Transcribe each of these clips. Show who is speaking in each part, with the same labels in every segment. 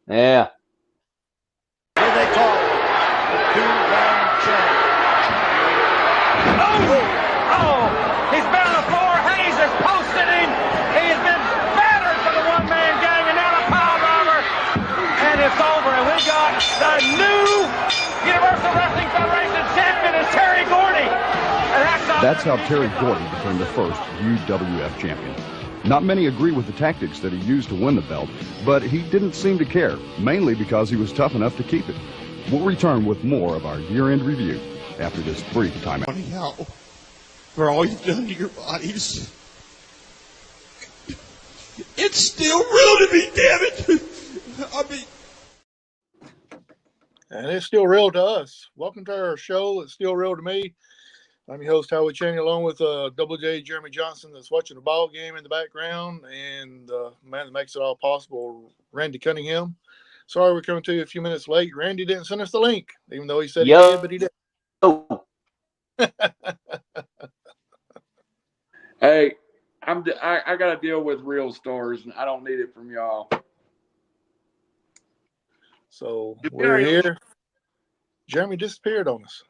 Speaker 1: Yeah.
Speaker 2: Here they call it. The 2-round champ.
Speaker 3: Oh! He's been on the floor. Hayes has posted him. He's been battered for the one-man gang, and now the pile driver. And it's over. And we got the new Universal Wrestling Federation champion is Terry Gordy.
Speaker 4: That's how Terry Gordy became the first UWF champion. Not many agree with the tactics that he used to win the belt, but he didn't seem to care, mainly because he was tough enough to keep it. We'll return with more of our year-end review after this brief timeout.
Speaker 5: Funny how, for all you've done to your bodies, it's still real to me, damn it! I mean...
Speaker 6: And it's still real to us. Welcome to our show. It's still real to me. I'm your host, Howard Chaney, along with Double J Jeremy Johnson, that's watching the ball game in the background, and the man that makes it all possible, Randy Cunningham. Sorry we're coming to you a few minutes late. Randy didn't send us the link, even though he said he did, but he didn't.
Speaker 7: Hey, I got to deal with real stars, and I don't need it from y'all.
Speaker 6: So we're here. Jeremy disappeared on us.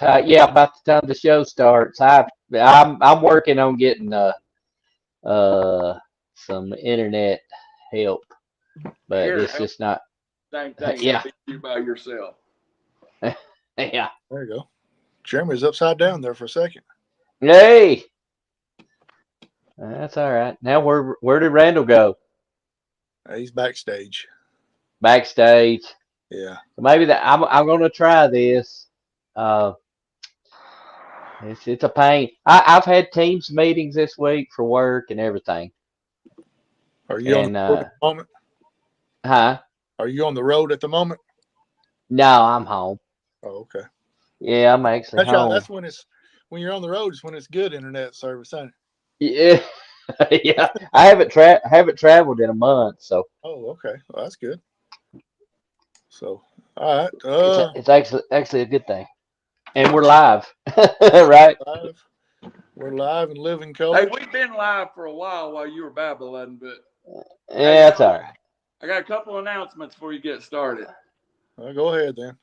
Speaker 1: Yeah, about the time the show starts, I'm working on getting some internet help, but it's just not.
Speaker 7: Same thing.
Speaker 1: Yeah.
Speaker 7: You by yourself.
Speaker 1: Yeah.
Speaker 6: There you go. Jeremy's upside down there for a second.
Speaker 1: Hey. That's all right. Now where did Randall go?
Speaker 6: He's backstage.
Speaker 1: Backstage.
Speaker 6: Yeah.
Speaker 1: Maybe I'm gonna try this. It's a pain. I've had Teams meetings this week for work and everything.
Speaker 6: Are you on the road at the moment?
Speaker 1: Huh?
Speaker 6: Are you on the road at the moment?
Speaker 1: No, I'm home.
Speaker 6: Oh, okay.
Speaker 1: Yeah, I'm actually home.
Speaker 6: That's when you're on the road is when it's good internet service, ain't
Speaker 1: it? Yeah. Yeah. I haven't traveled in a month, so.
Speaker 6: Oh, okay. Well, that's good. So, all right.
Speaker 1: It's actually a good thing. And we're live, right?
Speaker 6: We're live and live in color.
Speaker 7: Hey, we've been live for a while you were babbling, but
Speaker 1: yeah, that's all right.
Speaker 7: I got a couple announcements before you get started.
Speaker 6: Well, go ahead then.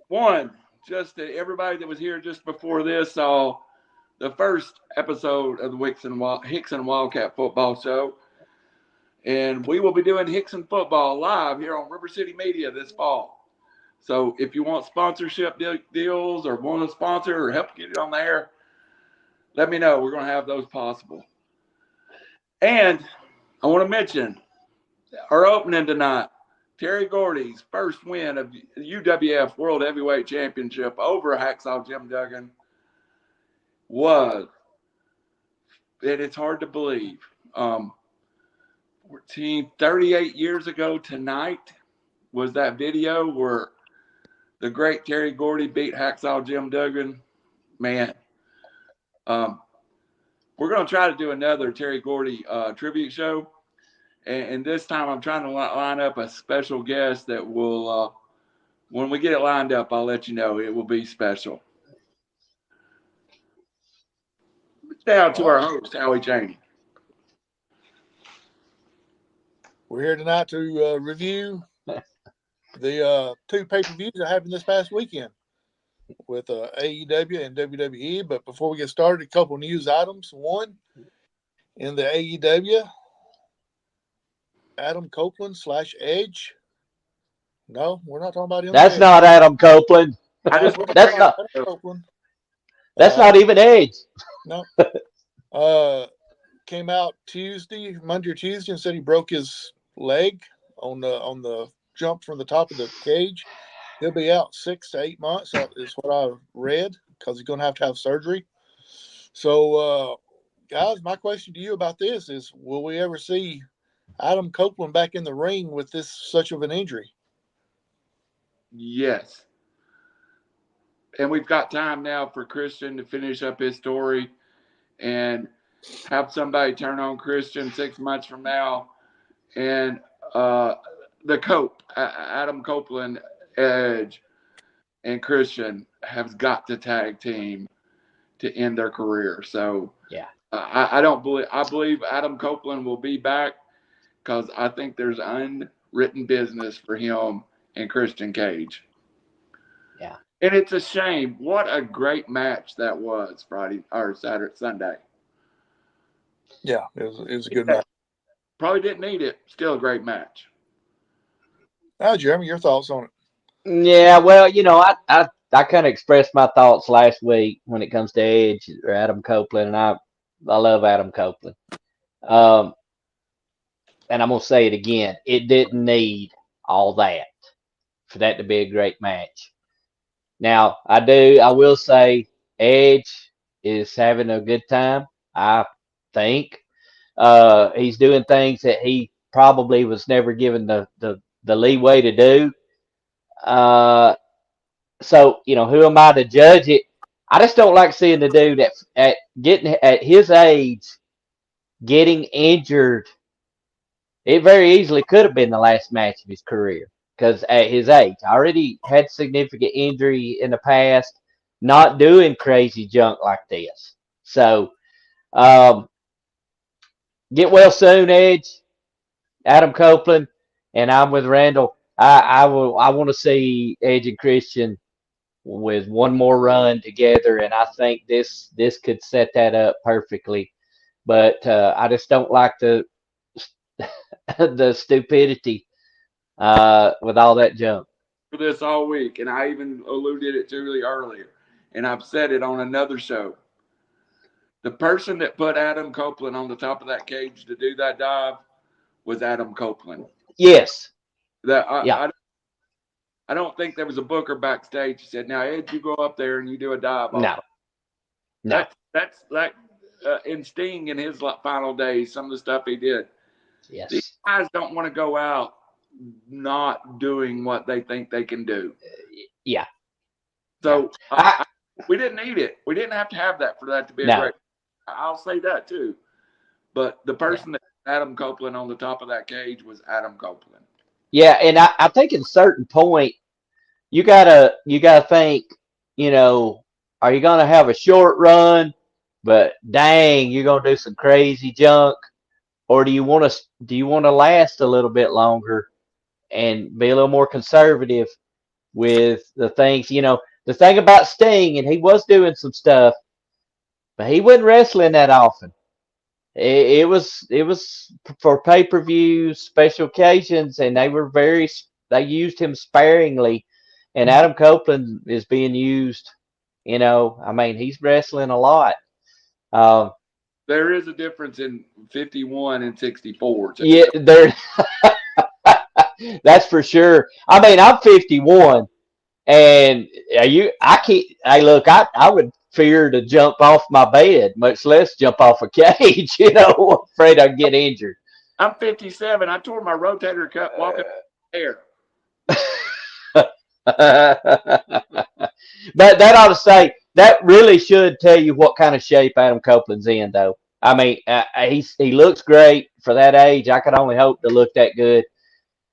Speaker 7: One, just everybody that was here just before this saw the first episode of the Hickson Wildcat Football Show, and we will be doing Hickson Football live here on River City Media this fall. So if you want sponsorship deals or want to sponsor or help get it on the air, let me know. We're going to have those possible. And I want to mention our opening tonight, Terry Gordy's first win of the UWF World Heavyweight Championship over Hacksaw Jim Duggan was, and it's hard to believe, 38 years ago tonight was that video where the great Terry Gordy beat Hacksaw Jim Duggan. Man, we're going to try to do another Terry Gordy tribute show. And this time I'm trying to line up a special guest that will, when we get it lined up, I'll let you know. It will be special. Down to our host, Howie Chaney.
Speaker 6: We're here tonight to review the two pay-per-views that happened this past weekend with AEW and WWE. But before we get started, a couple news items. One, in the AEW, Adam Copeland / Edge. No, we're not talking about him.
Speaker 1: That's not Adam Copeland. That's not
Speaker 6: Copeland.
Speaker 1: That's not even Edge.
Speaker 6: No. Came out Monday or Tuesday, and said he broke his leg on the jump from the top of the cage. He'll be out 6 to 8 months. That is what I read, because he's going to have surgery. So, guys, my question to you about this is: will we ever see Adam Copeland back in the ring with such of an injury?
Speaker 7: Yes. And we've got time now for Christian to finish up his story and have somebody turn on Christian 6 months from now. And Adam Copeland, Edge, and Christian have got to tag team to end their career. So
Speaker 1: yeah,
Speaker 7: I believe Adam Copeland will be back, because I think there's written business for him and Christian Cage.
Speaker 1: Yeah.
Speaker 7: And it's a shame. What a great match that was Friday or Sunday.
Speaker 6: Yeah, it was a good match.
Speaker 7: Probably didn't need it. Still a great match.
Speaker 6: Now, Jeremy, your thoughts on it?
Speaker 1: Yeah, well, I kind of expressed my thoughts last week when it comes to Edge or Adam Copeland, and I love Adam Copeland. And I'm gonna say it again. It didn't need all that for that to be a great match. Now, I will say Edge is having a good time, I think. He's doing things that he probably was never given the leeway to do. So, who am I to judge it? I just don't like seeing the dude at his age getting injured. It very easily could have been the last match of his career because at his age, already had significant injury in the past, not doing crazy junk like this. So, get well soon, Edge, Adam Copeland, and I'm with Randall. I want to see Edge and Christian with one more run together, and I think this could set that up perfectly. But I just don't like the stupidity with all that junk.
Speaker 7: For this all week, and I even alluded it to really earlier, and I've said it on another show. The person that put Adam Copeland on the top of that cage to do that dive was Adam Copeland.
Speaker 1: Yes.
Speaker 7: I don't think there was a booker backstage who said, "Now, Ed, you go up there and you do a dive."
Speaker 1: No.
Speaker 7: That's like in Sting in his final days, some of the stuff he did.
Speaker 1: Yes.
Speaker 7: These guys don't want to go out not doing what they think they can do.
Speaker 1: Yeah.
Speaker 7: So we didn't need it. We didn't have to have that for that to be a great. I'll say that too. But the person that Adam Copeland on the top of that cage was Adam Copeland.
Speaker 1: Yeah, and I think at a certain point you gotta think, are you gonna have a short run, but dang, you're gonna do some crazy junk, or do you want to last a little bit longer and be a little more conservative with the things? The thing about Sting, and he was doing some stuff, but he wasn't wrestling that often. It was for pay-per-views, special occasions, and they used him sparingly. And Adam Copeland is being used, he's wrestling a lot.
Speaker 7: There is a difference in 51 and 64.
Speaker 1: Yeah, that's for sure. I'm 51, and I would fear to jump off my bed, much less jump off a cage, afraid I'd get injured.
Speaker 7: I'm 57. I tore my rotator cuff walking air.
Speaker 1: But that ought to say, that really should tell you what kind of shape Adam Copeland's in, though. He looks great for that age. I could only hope to look that good.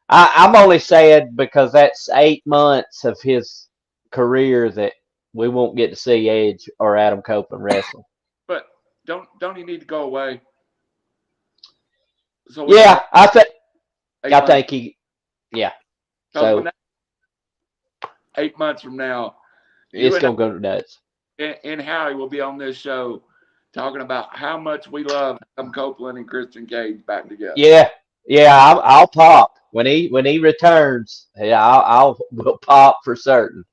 Speaker 1: I'm only sad because that's 8 months of his career that we won't get to see Edge or Adam Copeland wrestle.
Speaker 7: But don't he need to go away? So
Speaker 1: yeah, I think he. Yeah. So
Speaker 7: 8 months from now,
Speaker 1: it's gonna go nuts.
Speaker 7: And Howie will be on this show talking about how much we love Adam Copeland and Christian Cage back together.
Speaker 1: Yeah, I'll pop when he returns. Yeah, we'll pop for certain.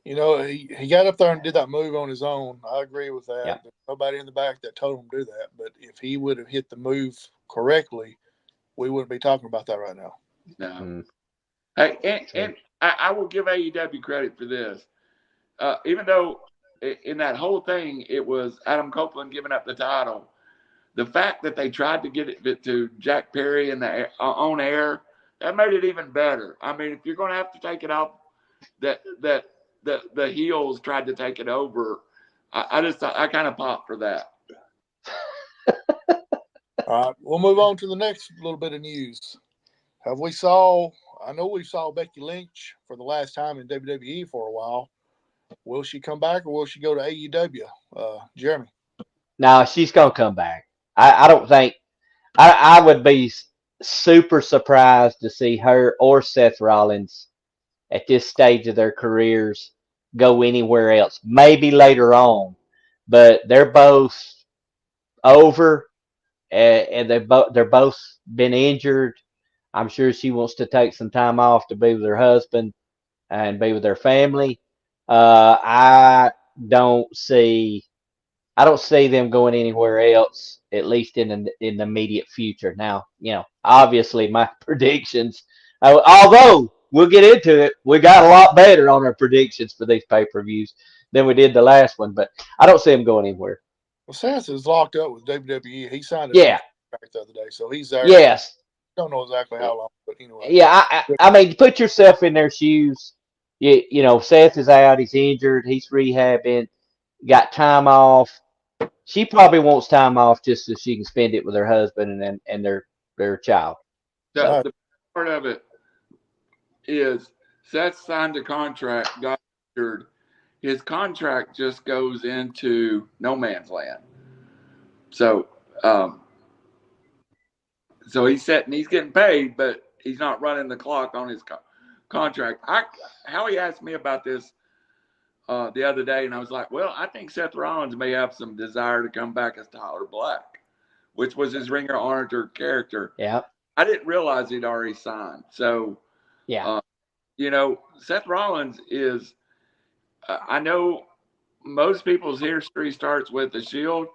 Speaker 6: He got up there and did that move on his own. I agree with that.
Speaker 1: Yeah.
Speaker 6: There's nobody in the back that told him to do that. But if he would have hit the move correctly, we wouldn't be talking about that right now.
Speaker 7: No. Mm. Hey, and I will give AEW credit for this. Even though in that whole thing it was Adam Copeland giving up the title, the fact that they tried to get it to Jack Perry on air, that made it even better. If you're going to have to take it off, that the heels tried to take it over. I kind of popped for that.
Speaker 6: All right, we'll move on to the next little bit of news. I know we saw Becky Lynch for the last time in WWE for a while. Will she come back or will she go to AEW? Jeremy?
Speaker 1: No, she's going to come back. I don't think I would be super surprised to see her or Seth Rollins at this stage of their careers go anywhere else. Maybe later on, but they're both over, and they're both been injured. I'm sure she wants to take some time off to be with her husband and be with their family. I don't see I don't see them going anywhere else, at least in the immediate future. Now, obviously my predictions, although we'll get into it, we got a lot better on our predictions for these pay-per-views than we did the last one, but I don't see them going anywhere.
Speaker 6: Well, Seth is locked up with WWE. He signed a
Speaker 1: Yeah.
Speaker 6: contract the other day, so he's there.
Speaker 1: Yes.
Speaker 6: Don't know exactly how long, but anyway.
Speaker 1: Yeah, I mean, put yourself in their shoes. Seth is out. He's injured. He's rehabbing. Got time off. She probably wants time off just so she can spend it with her husband and their child.
Speaker 7: The part of it is Seth signed a contract, got injured. His contract just goes into no man's land. So, he's getting paid, but he's not running the clock on his contract. Howie asked me about this the other day, and I was like, well, I think Seth Rollins may have some desire to come back as Tyler Black, which was his Ring of Honor character.
Speaker 1: Yeah.
Speaker 7: I didn't realize he'd already signed. So,
Speaker 1: yeah.
Speaker 7: Seth Rollins is, I know most people's history starts with the Shield.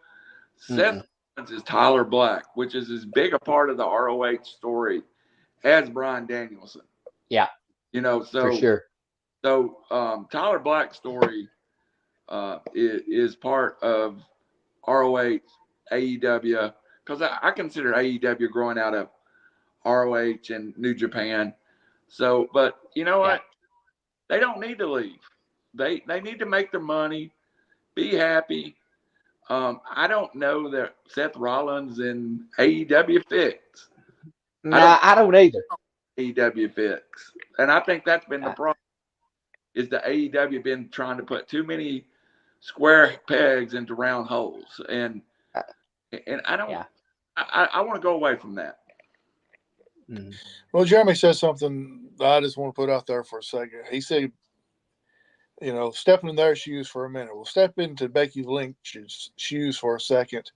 Speaker 7: Seth Rollins is Tyler Black, which is as big a part of the ROH story as Bryan Danielson.
Speaker 1: Yeah. For sure.
Speaker 7: So Tyler Black's story is part of ROH, AEW, because I consider AEW growing out of ROH and New Japan. So, but you know what? They don't need to leave. They need to make their money, be happy. I don't know that Seth Rollins and AEW fits.
Speaker 1: I don't either.
Speaker 7: AEW fits, and I think that's been the problem. Is the AEW been trying to put too many square pegs into round holes, and I don't. Yeah. I want to go away from that.
Speaker 6: Well, Jeremy says something that I just want to put out there for a second. He said, stepping in their shoes for a minute. We'll step into Becky Lynch's shoes for a second.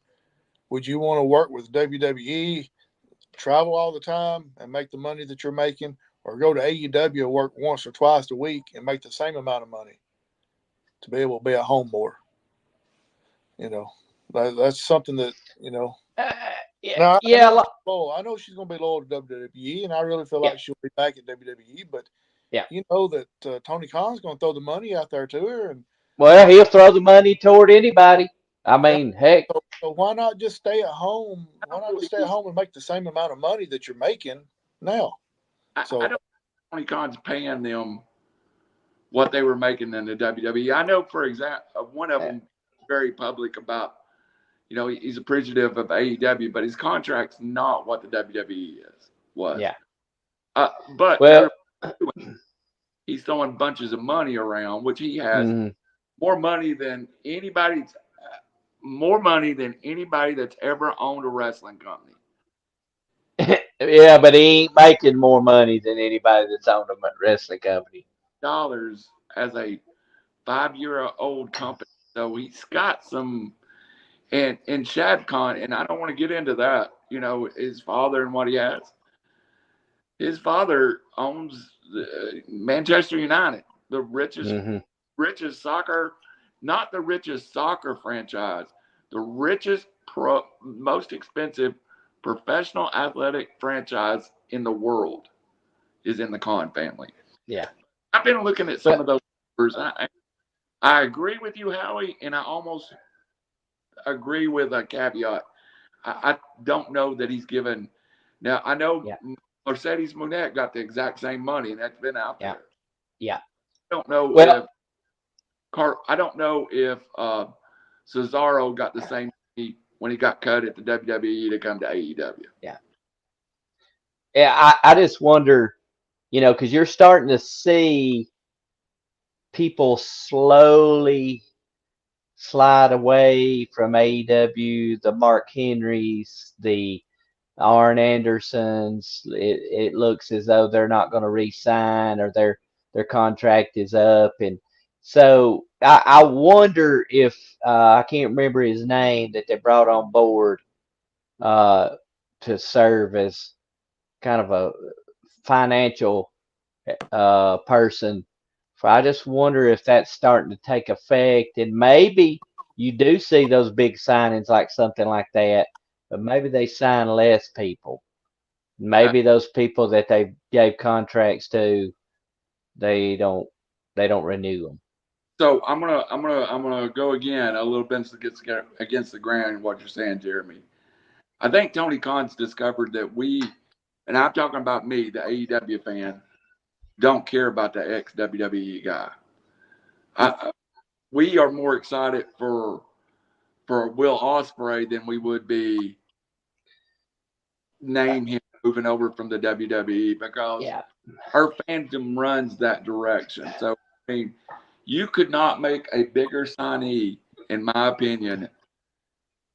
Speaker 6: Would you want to work with WWE, travel all the time, and make the money that you're making, or go to AEW and work once or twice a week and make the same amount of money to be able to be at home more? That's something that,
Speaker 1: Yeah.
Speaker 6: I know she's going to be loyal to WWE, and I really feel like she'll be back at WWE, but you know that Tony Khan's going to throw the money out there to her.
Speaker 1: Well, he'll throw the money toward anybody. I mean, heck.
Speaker 6: So why not just stay at home? Why not just stay at home and make the same amount of money that you're making now?
Speaker 7: I don't think Tony Khan's paying them what they were making in the WWE. I know, for example, one of them very public about, he's appreciative of AEW, but his contract's not what the WWE was.
Speaker 1: Yeah.
Speaker 7: But he's throwing bunches of money around, which he has more money than anybody that's ever owned a wrestling company.
Speaker 1: Yeah, but he ain't making more money than anybody that's owned a wrestling company.
Speaker 7: Dollars as a 5-year-old company. So he's got some, and Shad Khan, and I don't want to get into that, his father and what he has. His father owns Manchester United, the richest soccer, not the richest soccer franchise, the richest, most expensive professional athletic franchise in the world is in the Khan family.
Speaker 1: Yeah.
Speaker 7: I've been looking at some of those numbers. I agree with you, Howie, and I almost agree with a caveat. I don't know that he's given. Now, I know Mercedes Moné got the exact same money, and that's been out there.
Speaker 1: Yeah.
Speaker 7: I don't know if Cesaro got the same money when he got cut at the WWE to come to AEW.
Speaker 1: Yeah. Yeah, I just wonder, because you're starting to see people slowly slide away from AEW, the Mark Henrys, the Arn Anderson's. It looks as though they're not going to re-sign, or their contract is up, and so I wonder if I can't remember his name that they brought on board to serve as kind of a financial person. So I just wonder if that's starting to take effect, and maybe you do see those big signings like something like that, but maybe they sign less people. Maybe those people that they gave contracts to, they don't renew them.
Speaker 7: So I'm gonna go again a little bit against the grain in what you're saying, Jeremy. I think Tony Khan's discovered that we, and I'm talking about me, the AEW fan, don't care about the ex WWE guy. We are more excited for Will Ospreay than we would be name him moving over from the WWE, because our fandom runs that direction. So I mean, you could not make a bigger signee, in my opinion,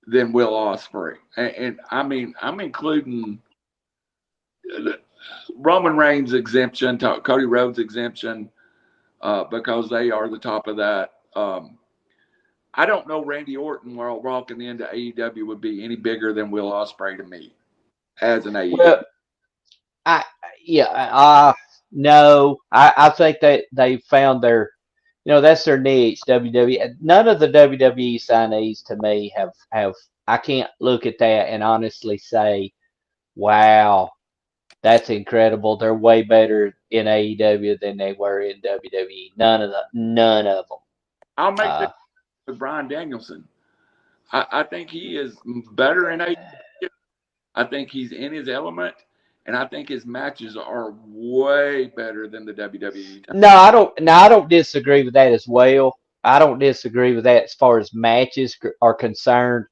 Speaker 7: than Will Ospreay. And I mean, I'm including Roman Reigns exemption, Cody Rhodes exemption, because they are the top of that. I don't know Randy Orton, while walking into AEW, would be any bigger than Will Ospreay to me as an AEW.
Speaker 1: Well, no, I think that they found their, that's their niche. WWE. None of the WWE signees to me have. I can't look at that and honestly say, wow, that's incredible. They're way better in AEW than they were in WWE. None of them.
Speaker 7: I'll make this with Bryan Danielson. I think he is better in AEW. I think he's in his element, and I think his matches are way better than the WWE.
Speaker 1: No, I don't. No, I don't disagree with that as well. I don't disagree with that as far as matches are concerned.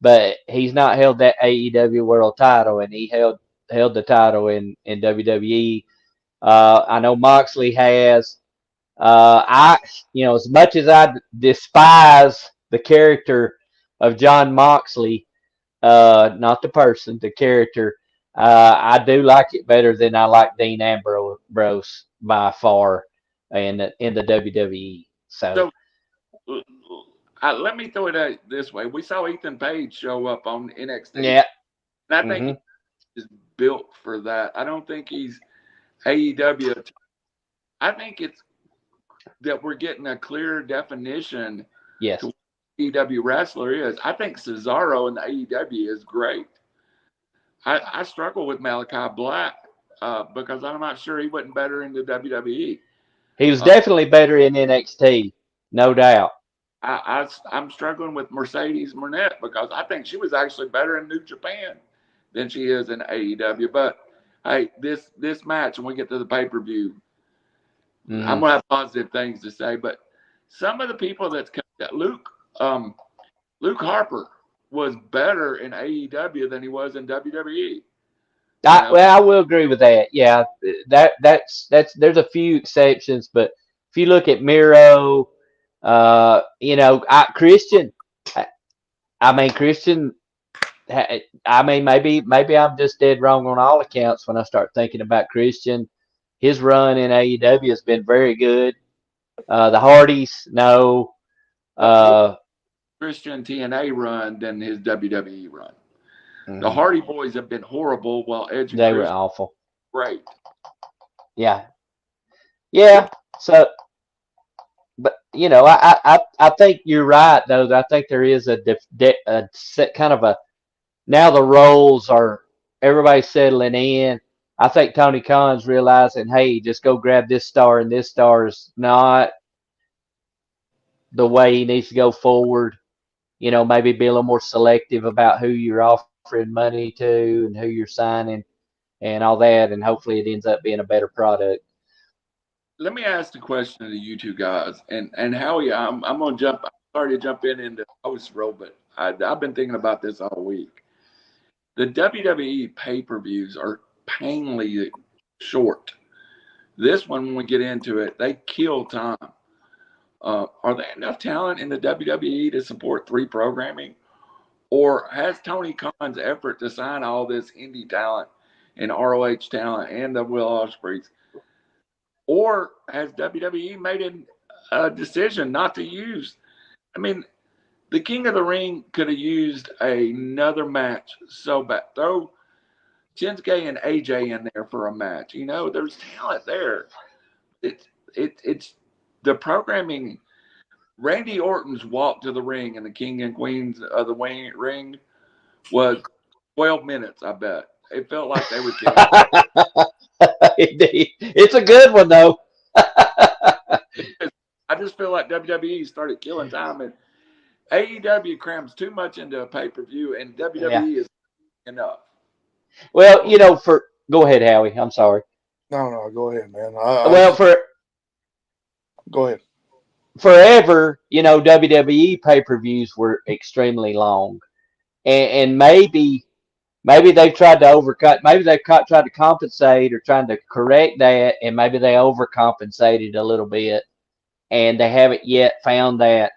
Speaker 1: But he's not held that AEW World title, and he held the title in WWE. I know Moxley has. As much as I despise the character of Jon Moxley, not the person, the character, I do like it better than I like Dean Ambrose by far in the WWE. So
Speaker 7: let me throw it out this way. We saw Ethan Page show up on NXT.
Speaker 1: Yeah.
Speaker 7: And I think he's built for that. I don't think he's AEW. I think it's that we're getting a clear definition
Speaker 1: yes.
Speaker 7: to what AEW wrestler is. I think Cesaro in the AEW is great. I struggle with Malakai Black because I'm not sure he wasn't better in the WWE.
Speaker 1: He was definitely better in NXT, no doubt.
Speaker 7: I'm struggling with Mercedes Moné because I think she was actually better in New Japan than she is in AEW. But hey, this match, when we get to the pay-per-view, I'm gonna have positive things to say. But some of the people Luke Harper was better in AEW than he was in WWE.
Speaker 1: I will agree with that. Yeah, that's there's a few exceptions, but if you look at Miro, Christian. Christian. Maybe I'm just dead wrong on all accounts when I start thinking about Christian. His run in AEW has been very good. The Hardys, no.
Speaker 7: Christian TNA run than his WWE run. The Hardy Boys have been horrible, while Edge and
Speaker 1: they
Speaker 7: Christian
Speaker 1: were awful.
Speaker 7: Great.
Speaker 1: Yeah. So, but I think you're right though. I think there is a kind of a, now the roles are, everybody's settling in. I think Tony Khan's realizing, hey, just go grab this star, and this star is not the way he needs to go forward. Maybe be a little more selective about who you're offering money to and who you're signing and all that, and hopefully it ends up being a better product.
Speaker 7: Let me ask the question to you two guys, and Howie, I'm going to jump. I'm sorry to jump in the host role, but I've been thinking about this all week. The WWE pay-per-views are painfully short. This one, when we get into it, they kill time. Are there enough talent in the WWE to support 3 programming? Or has Tony Khan's effort to sign all this indie talent and ROH talent and the Will Ospreys, or has WWE made a decision not to use? I mean, the King of the Ring could have used another match so bad. Throw Shinsuke and AJ in there for a match. You know, there's talent there. It's the programming. Randy Orton's walk to the ring and the King and Queens of the ring was 12 minutes, I bet. It felt like they were killing.
Speaker 1: Indeed. It's a good one, though.
Speaker 7: I just feel like WWE started killing time, and AEW crams too much into a pay-per-view, and WWE is enough.
Speaker 1: Well, go ahead, Howie. I'm sorry.
Speaker 6: No, go ahead, man. Go ahead.
Speaker 1: Forever, WWE pay-per-views were extremely long, and maybe they've tried to overcut. Maybe they've tried to compensate or trying to correct that, and maybe they overcompensated a little bit, and they haven't yet found that.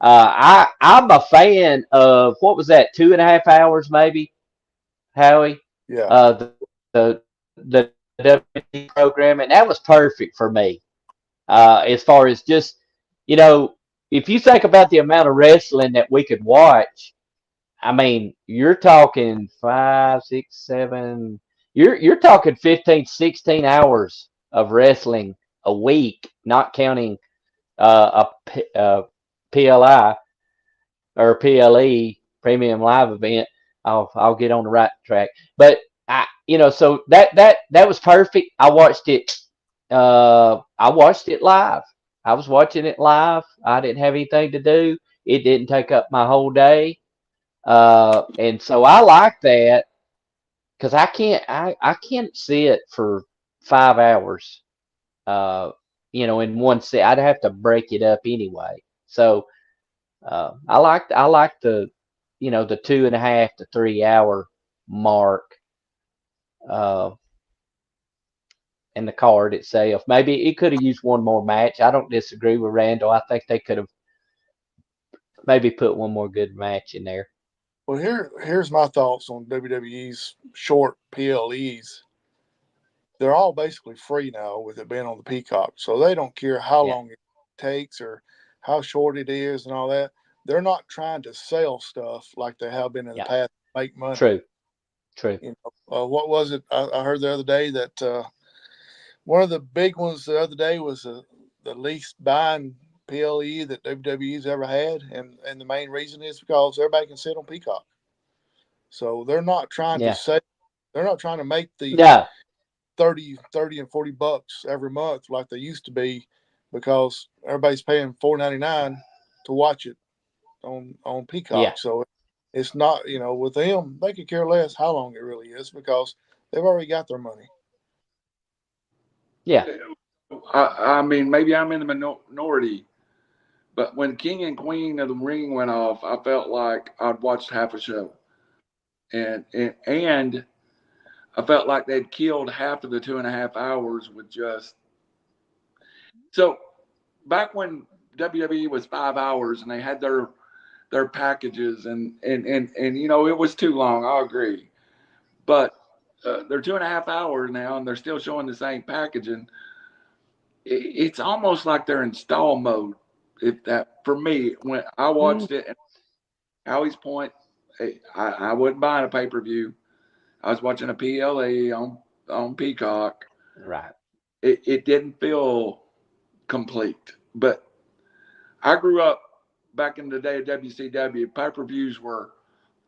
Speaker 1: I'm a fan of, what was that, 2.5 hours maybe, Howie?
Speaker 6: Yeah.
Speaker 1: The WWE program, and that was perfect for me. As far as just, if you think about the amount of wrestling that we could watch, I mean, you're talking 5, 6, 7. You're talking 15, 16 hours of wrestling a week, not counting a PLI or PLE premium live event. I'll get on the right track. But so that was perfect. I watched it. I watched it live. I was watching it live. I didn't have anything to do. It didn't take up my whole day. And so I like that, because I can't see it for 5 hours. In one set. I'd have to break it up anyway. So I like the the 2.5 to 3 hour mark. And the card itself. Maybe it could have used one more match. I don't disagree with Randall. I think they could have maybe put one more good match in there.
Speaker 6: Well, here's my thoughts on WWE's short PLEs. They're all basically free now with it being on the Peacock. So they don't care how long it takes or how short it is and all that. They're not trying to sell stuff like they have been in the past to make money.
Speaker 1: True.
Speaker 6: What was it? I heard the other day that one of the big ones the other day was the least buying PLE that WWE's ever had, and the main reason is because everybody can sit on Peacock. So they're not trying to say, they're not trying to make the $30 and $40 every month like they used to be, because everybody's paying $4.99 to watch it on Peacock.
Speaker 1: Yeah.
Speaker 6: So it's not, with them, they could care less how long it really is, because they've already got their money.
Speaker 1: Yeah.
Speaker 7: I mean, maybe I'm in the minority, but when King and Queen of the Ring went off, I felt like I'd watched half a show. And I felt like they'd killed half of the 2.5 hours with just. So back when WWE was 5 hours and they had their packages and it was too long, I agree. But they're 2.5 hours now and they're still showing the same packaging. It's almost like they're in stall mode. If that, for me, when I watched it, and Howie's point, I wasn't buying a pay-per-view. I was watching a PLE on Peacock.
Speaker 1: Right.
Speaker 7: It didn't feel complete. But I grew up back in the day of WCW. Pay-per-views were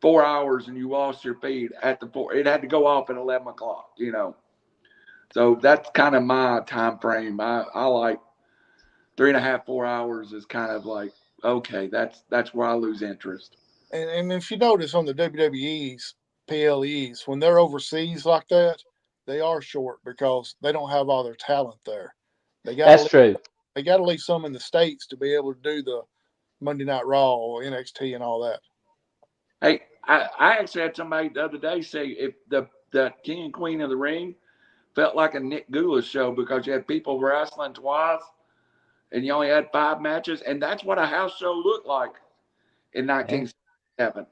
Speaker 7: 4 hours and you lost your feed at the 4. It had to go off at 11 o'clock, So that's kind of my time frame. I like 3.5, 4 hours is kind of like, okay, that's where I lose interest.
Speaker 6: And if you notice on the WWE's PLEs, when they're overseas like that, they are short because they don't have all their talent there.
Speaker 1: That's true.
Speaker 6: They got to leave some in the States to be able to do the Monday Night Raw or NXT and all that.
Speaker 7: Hey, I actually had somebody the other day say if the King and Queen of the Ring felt like a Nick Goulas show because you had people wrestling twice and you only had 5 matches, and that's what a house show looked like in 1967.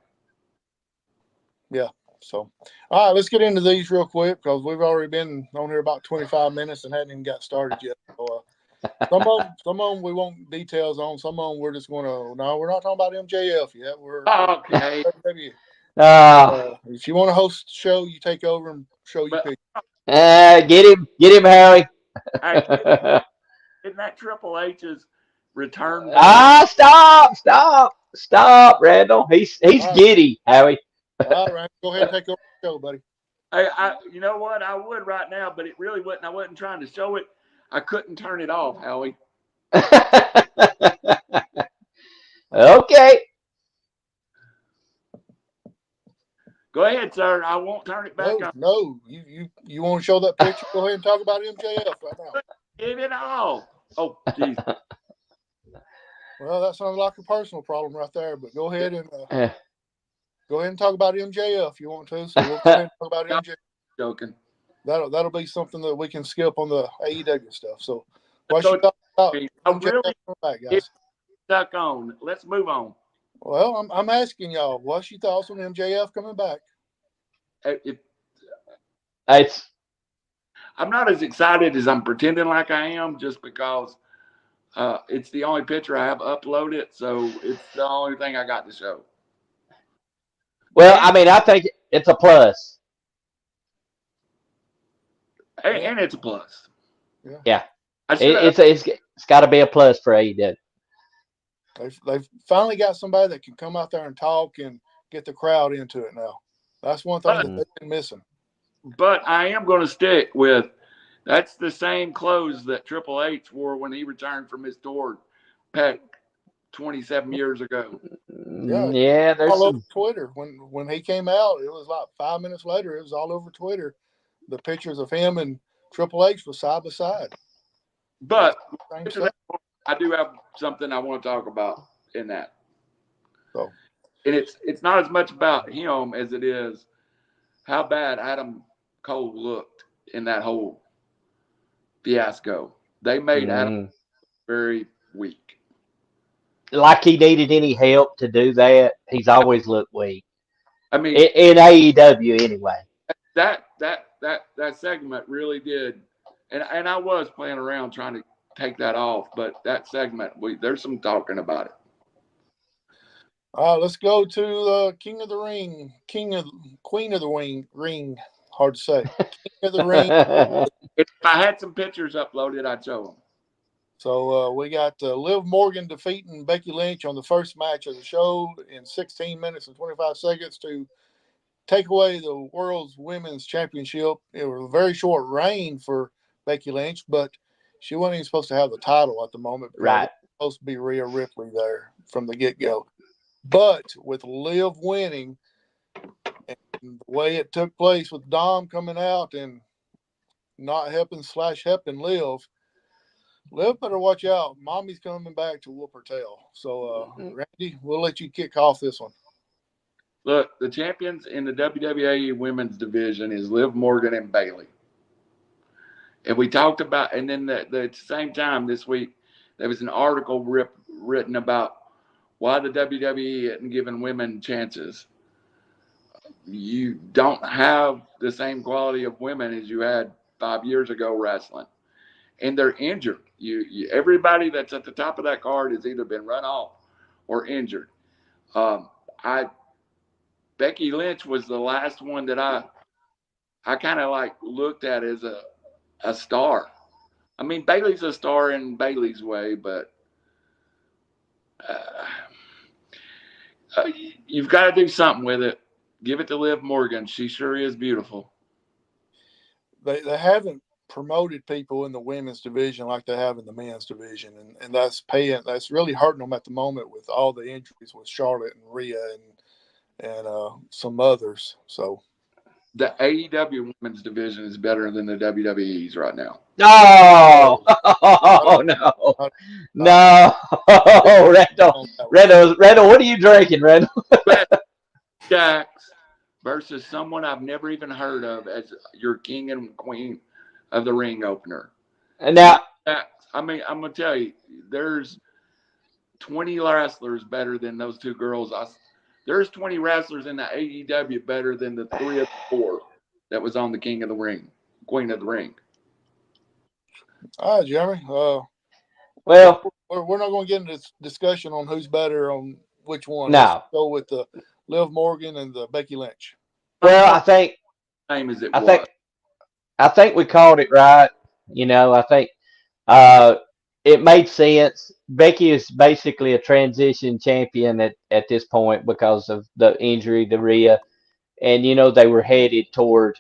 Speaker 6: Yeah. So, all right, let's get into these real quick because we've already been on here about 25 minutes and hadn't even got started yet. So, some of them we want details on. Some of them we're just going to. No, we're not talking about MJF yet. We're
Speaker 7: okay.
Speaker 6: If you want to host the show, you take over and show your picture.
Speaker 1: Get him, Harry.
Speaker 7: Isn't that Triple H's return?
Speaker 1: Stop, Randall. He's giddy, Howie.
Speaker 6: All right, go ahead and take over the show, buddy.
Speaker 7: You know what? I would right now, but it really wasn't. I wasn't trying to show it. I couldn't turn it off, Howie.
Speaker 1: Okay.
Speaker 7: Go ahead, sir. I won't turn it back on.
Speaker 6: No, you want to show that picture? Go ahead and talk about MJF right now.
Speaker 7: Give it all. Oh, geez.
Speaker 6: Well, that sounds like a personal problem right there. But go ahead and talk about MJF if you want to. So we'll go ahead and talk about MJF.
Speaker 7: Joking.
Speaker 6: That'll be something that we can skip on the AEW stuff. So what you thought about MJF coming back, guys?
Speaker 7: Stuck on. Let's move on.
Speaker 6: Well, I'm asking y'all, what's your thoughts on MJF coming back?
Speaker 7: I'm not as excited as I'm pretending like I am, just because it's the only picture I have uploaded, so it's the only thing I got to show.
Speaker 1: Well, I mean, I think it's a plus.
Speaker 7: And it's a plus.
Speaker 1: Yeah. It's got to be a plus for AEW.
Speaker 6: They've finally got somebody that can come out there and talk and get the crowd into it now. That's one thing that they've been missing.
Speaker 7: But I am going to stick with that's the same clothes that Triple H wore when he returned from his tour back 27 years ago.
Speaker 1: Yeah, there's
Speaker 6: all over Twitter. When he came out, it was like 5 minutes later, it was all over Twitter. The pictures of him and Triple H were side by side.
Speaker 7: But I do have something I want to talk about in that.
Speaker 6: So,
Speaker 7: and it's not as much about him as it is how bad Adam Cole looked in that whole fiasco. They made Adam very weak.
Speaker 1: Like he needed any help to do that. He's always looked weak.
Speaker 7: I mean,
Speaker 1: in AEW anyway.
Speaker 7: That segment really did, and I was playing around trying to take that off, but that segment, there's some talking about it.
Speaker 6: Let's go to King of the Ring, Queen of the Ring. Hard to say. King of the Ring.
Speaker 7: If I had some pictures uploaded, I'd show them.
Speaker 6: So we got Liv Morgan defeating Becky Lynch on the first match of the show in 16 minutes and 25 seconds to take away the World's Women's Championship. It was a very short reign for Becky Lynch, but she wasn't even supposed to have the title at the moment.
Speaker 1: Right.
Speaker 6: It was supposed to be Rhea Ripley there from the get-go. But with Liv winning and the way it took place with Dom coming out and not helping Liv better watch out. Mommy's coming back to whoop her tail. So, Randy, we'll let you kick off this one.
Speaker 7: Look, the champions in the WWE women's division is Liv Morgan and Bayley. And we talked about, and then at the same time this week, there was an article written about why the WWE isn't giving women chances. You don't have the same quality of women as you had 5 years ago wrestling. And they're injured. Everybody that's at the top of that card has either been run off or injured. Becky Lynch was the last one that I kind of like looked at as a star. I mean, Bayley's a star in Bayley's way, but you've got to do something with it. Give it to Liv Morgan. She sure is beautiful.
Speaker 6: They haven't promoted people in the women's division like they have in the men's division, and that's really hurting them at the moment with all the injuries with Charlotte and Rhea and some others. So
Speaker 7: the AEW women's division is better than the WWE's right now.
Speaker 1: No, no, Randall, what are you drinking, Randall?
Speaker 7: Jax versus someone I've never even heard of as your king and queen of the ring opener.
Speaker 1: And now,
Speaker 7: I mean, I'm gonna tell you, there's 20 wrestlers better than those two girls There's 20 wrestlers in the AEW better than the 3 or 4 that was on the King of the Ring, Queen of the Ring.
Speaker 6: All right, Jeremy.
Speaker 1: Well,
Speaker 6: we're not going to get into this discussion on who's better on which one.
Speaker 1: no.
Speaker 6: Let's go with the Liv Morgan and the Becky Lynch.
Speaker 1: Well, I think
Speaker 7: Same as it
Speaker 1: I
Speaker 7: was.
Speaker 1: think I think we called it right. You know, I think it made sense. Becky is basically a transition champion at this point because of the injury to Rhea, and you know they were headed toward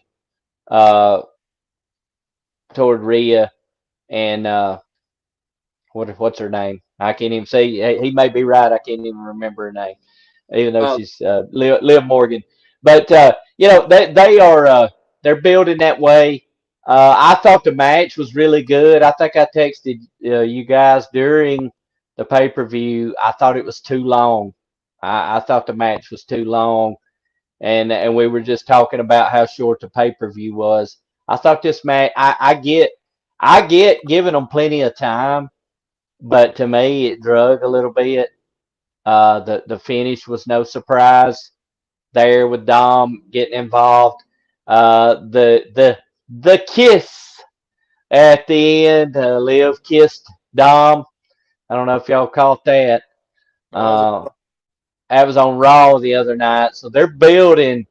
Speaker 1: Rhea and what's her name? I can't even say. He may be right. I can't even remember her name, even though she's Liv Morgan. But you know they are they're building that way. I thought the match was really good. I think I texted you guys during the pay-per-view. I thought it was too long. I thought the match was too long, and we were just talking about how short the pay-per-view was. I thought this match. I get giving them plenty of time, but to me it drug a little bit. The finish was no surprise there with Dom getting involved. The kiss at the end, Liv kissed Dom. I don't know if y'all caught that. That was on Raw the other night. So they're building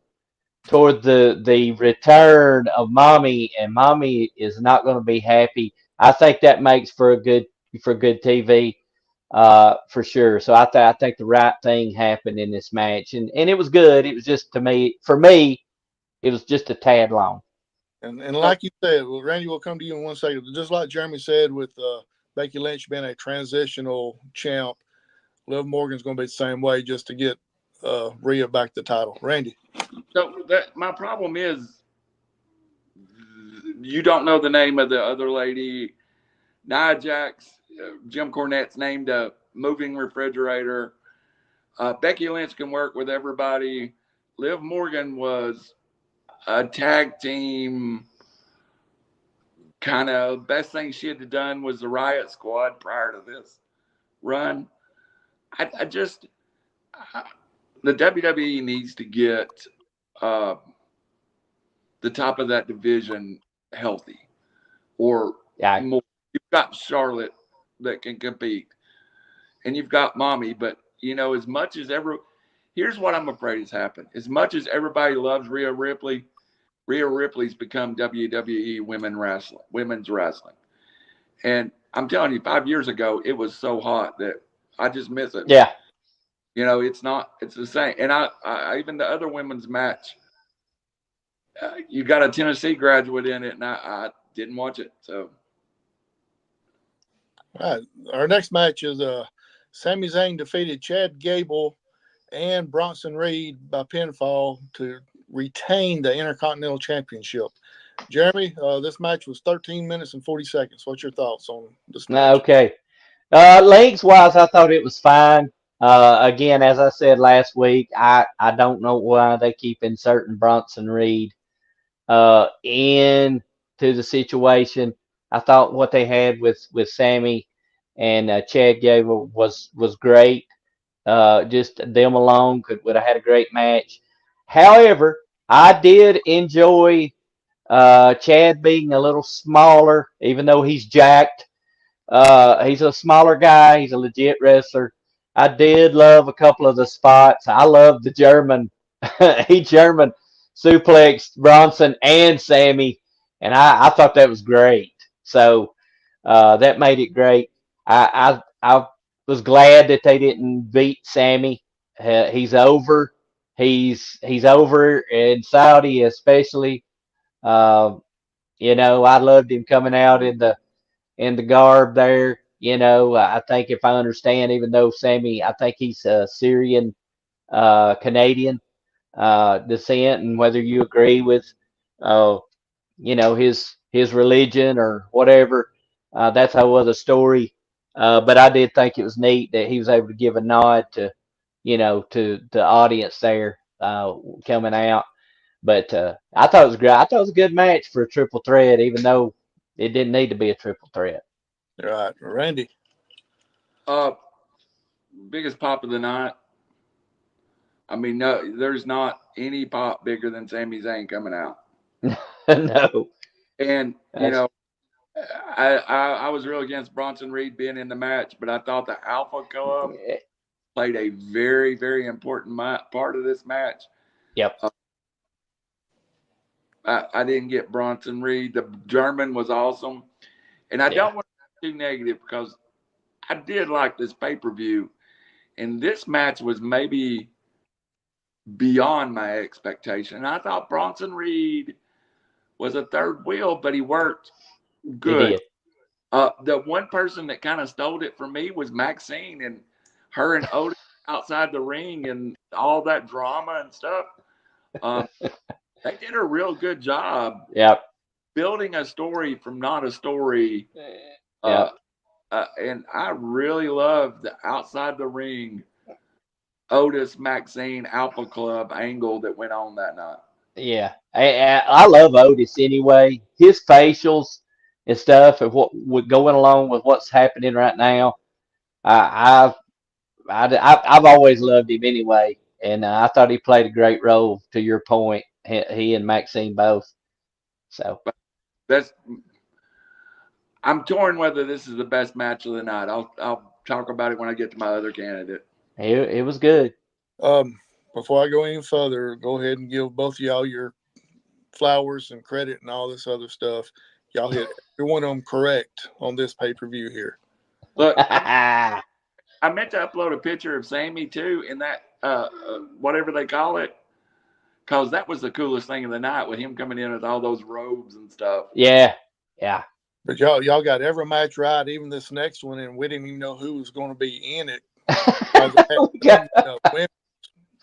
Speaker 1: toward the return of Mommy, and Mommy is not going to be happy. I think that makes for good TV. For sure. So I think the right thing happened in this match, and it was good. It was just for me, it was just a tad long.
Speaker 6: And like you said, well, Randy, will come to you in 1 second. Just like Jeremy said, with Becky Lynch being a transitional champ, Liv Morgan's going to be the same way, just to get Rhea back the title. Randy.
Speaker 7: So my problem is you don't know the name of the other lady. Nia Jax, Jim Cornette's named a moving refrigerator. Becky Lynch can work with everybody. Liv Morgan was a tag team kind of. Best thing she had done was the Riot Squad prior to this run. The WWE needs to get the top of that division healthy, or more. You've got Charlotte that can compete, and you've got Mommy. But you know, as much as here's what I'm afraid has happened. As much as everybody loves Rhea Ripley, Rhea Ripley's become WWE women's wrestling. And I'm telling you, 5 years ago, it was so hot that I just miss it.
Speaker 1: Yeah.
Speaker 7: You know, it's the same. And I even the other women's match, you got a Tennessee graduate in it, and I didn't watch it. So.
Speaker 6: All right. Our next match is Sami Zayn defeated Chad Gable and Bronson Reed by pinfall to retain the Intercontinental Championship. Jeremy, this match was 13 minutes and 40 seconds. What's your thoughts on this match?
Speaker 1: Okay. Lengths-wise, I thought it was fine. Again, as I said last week, I don't know why they keep inserting Bronson Reed into the situation. I thought what they had with Sami and Chad Gable was great. Just them alone would have had a great match. However, I did enjoy Chad being a little smaller, even though he's jacked. He's a smaller guy. He's a legit wrestler. I did love a couple of the spots. I love the German. He German suplexed Bronson and Sami, and I thought that was great. So that made it great. I was glad that they didn't beat Sami. He's over. He's over in Saudi, especially. You know, I loved him coming out in the garb there. You know, I think if I understand, even though Sami, I think he's Syrian Canadian descent, and whether you agree with you know, his religion or whatever, that's a whole other story. But I did think it was neat that he was able to give a nod to, you know, to the audience there coming out. But I thought it was great. I thought it was a good match for a triple threat, even though it didn't need to be a triple threat.
Speaker 6: All right, Randy.
Speaker 7: Biggest pop of the night. I mean, no, there's not any pop bigger than Sami Zayn coming out.
Speaker 1: No.
Speaker 7: And, you
Speaker 1: That's-
Speaker 7: know, I was real against Bronson Reed being in the match, but I thought the Alpha Club played a very, very important part of this match.
Speaker 1: Yep.
Speaker 7: I didn't get Bronson Reed. The German was awesome. And I don't want to be too negative because I did like this pay-per-view. And this match was maybe beyond my expectation. And I thought Bronson Reed was a third wheel, but he worked good.
Speaker 1: He did.
Speaker 7: The one person that kind of stole it from me was Maxine, and her and Otis outside the ring and all that drama and stuff. They did a real good job building a story from not a story. And I really loved the outside the ring Otis, Maxine, Alpha Club angle that went on that night.
Speaker 1: Yeah. I love Otis anyway. His facials and stuff and what going along with what's happening right now. I've always loved him anyway, and I thought he played a great role. To your point, he and Maxine both. So
Speaker 7: I'm torn whether this is the best match of the night. I'll talk about it when I get to my other candidate.
Speaker 1: It was good.
Speaker 6: Before I go any further, go ahead and give both of y'all your flowers and credit and all this other stuff. Y'all hit every one of them correct on this pay-per-view here.
Speaker 7: Look, I meant to upload a picture of Sami too in that whatever they call it, because that was the coolest thing of the night with him coming in with all those robes and stuff.
Speaker 1: Yeah.
Speaker 6: But y'all got every match right, even this next one, and we didn't even know who was going to be in it. Women's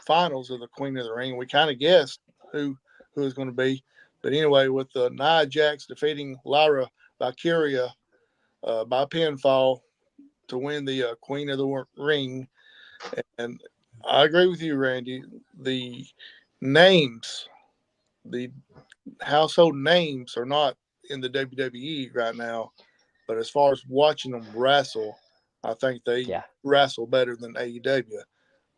Speaker 6: finals of the Queen of the Ring. We kind of guessed who was going to be, but anyway, with Nia Jax defeating Lyra Valkyria by pinfall to win the Queen of the Ring, and I agree with you, Randy. The names, the household names, are not in the WWE right now, but as far as watching them wrestle, I think they wrestle better than AEW.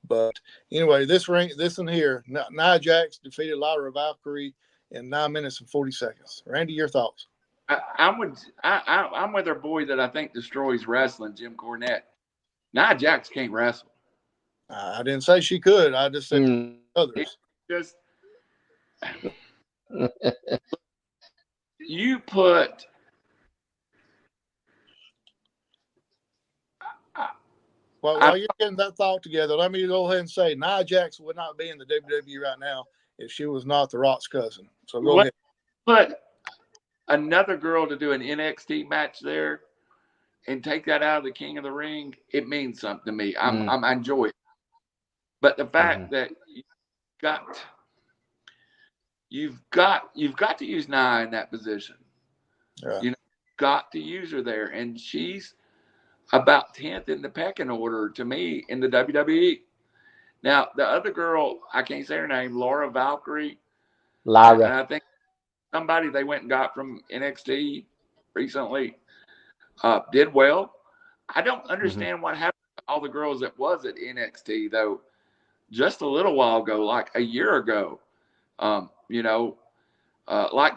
Speaker 6: But anyway, this one here, Nia Jax defeated Lyra Valkyrie in 9 minutes and 40 seconds. Randy, your thoughts?
Speaker 7: I'm with our boy that I think destroys wrestling, Jim Cornette. Nia Jax can't wrestle.
Speaker 6: I didn't say she could. I just said others.
Speaker 7: You put
Speaker 6: while you're getting that thought together, let me go ahead and say Nia Jax would not be in the WWE right now if she was not The Rock's cousin. So go ahead.
Speaker 7: Put another girl to do an NXT match there and take that out of the King of the Ring. It means something to me. I enjoy it. But the fact that you've got to use Nia in that position.
Speaker 6: Yeah.
Speaker 7: You know, got to use her there, and she's about 10th in the pecking order to me in the WWE. Now the other girl, I can't say her name, Lyra Valkyria.
Speaker 1: Lyra.
Speaker 7: And I think somebody they went and got from NXT recently did well. I don't understand what happened to all the girls that was at NXT though. Just a little while ago, like a year ago, like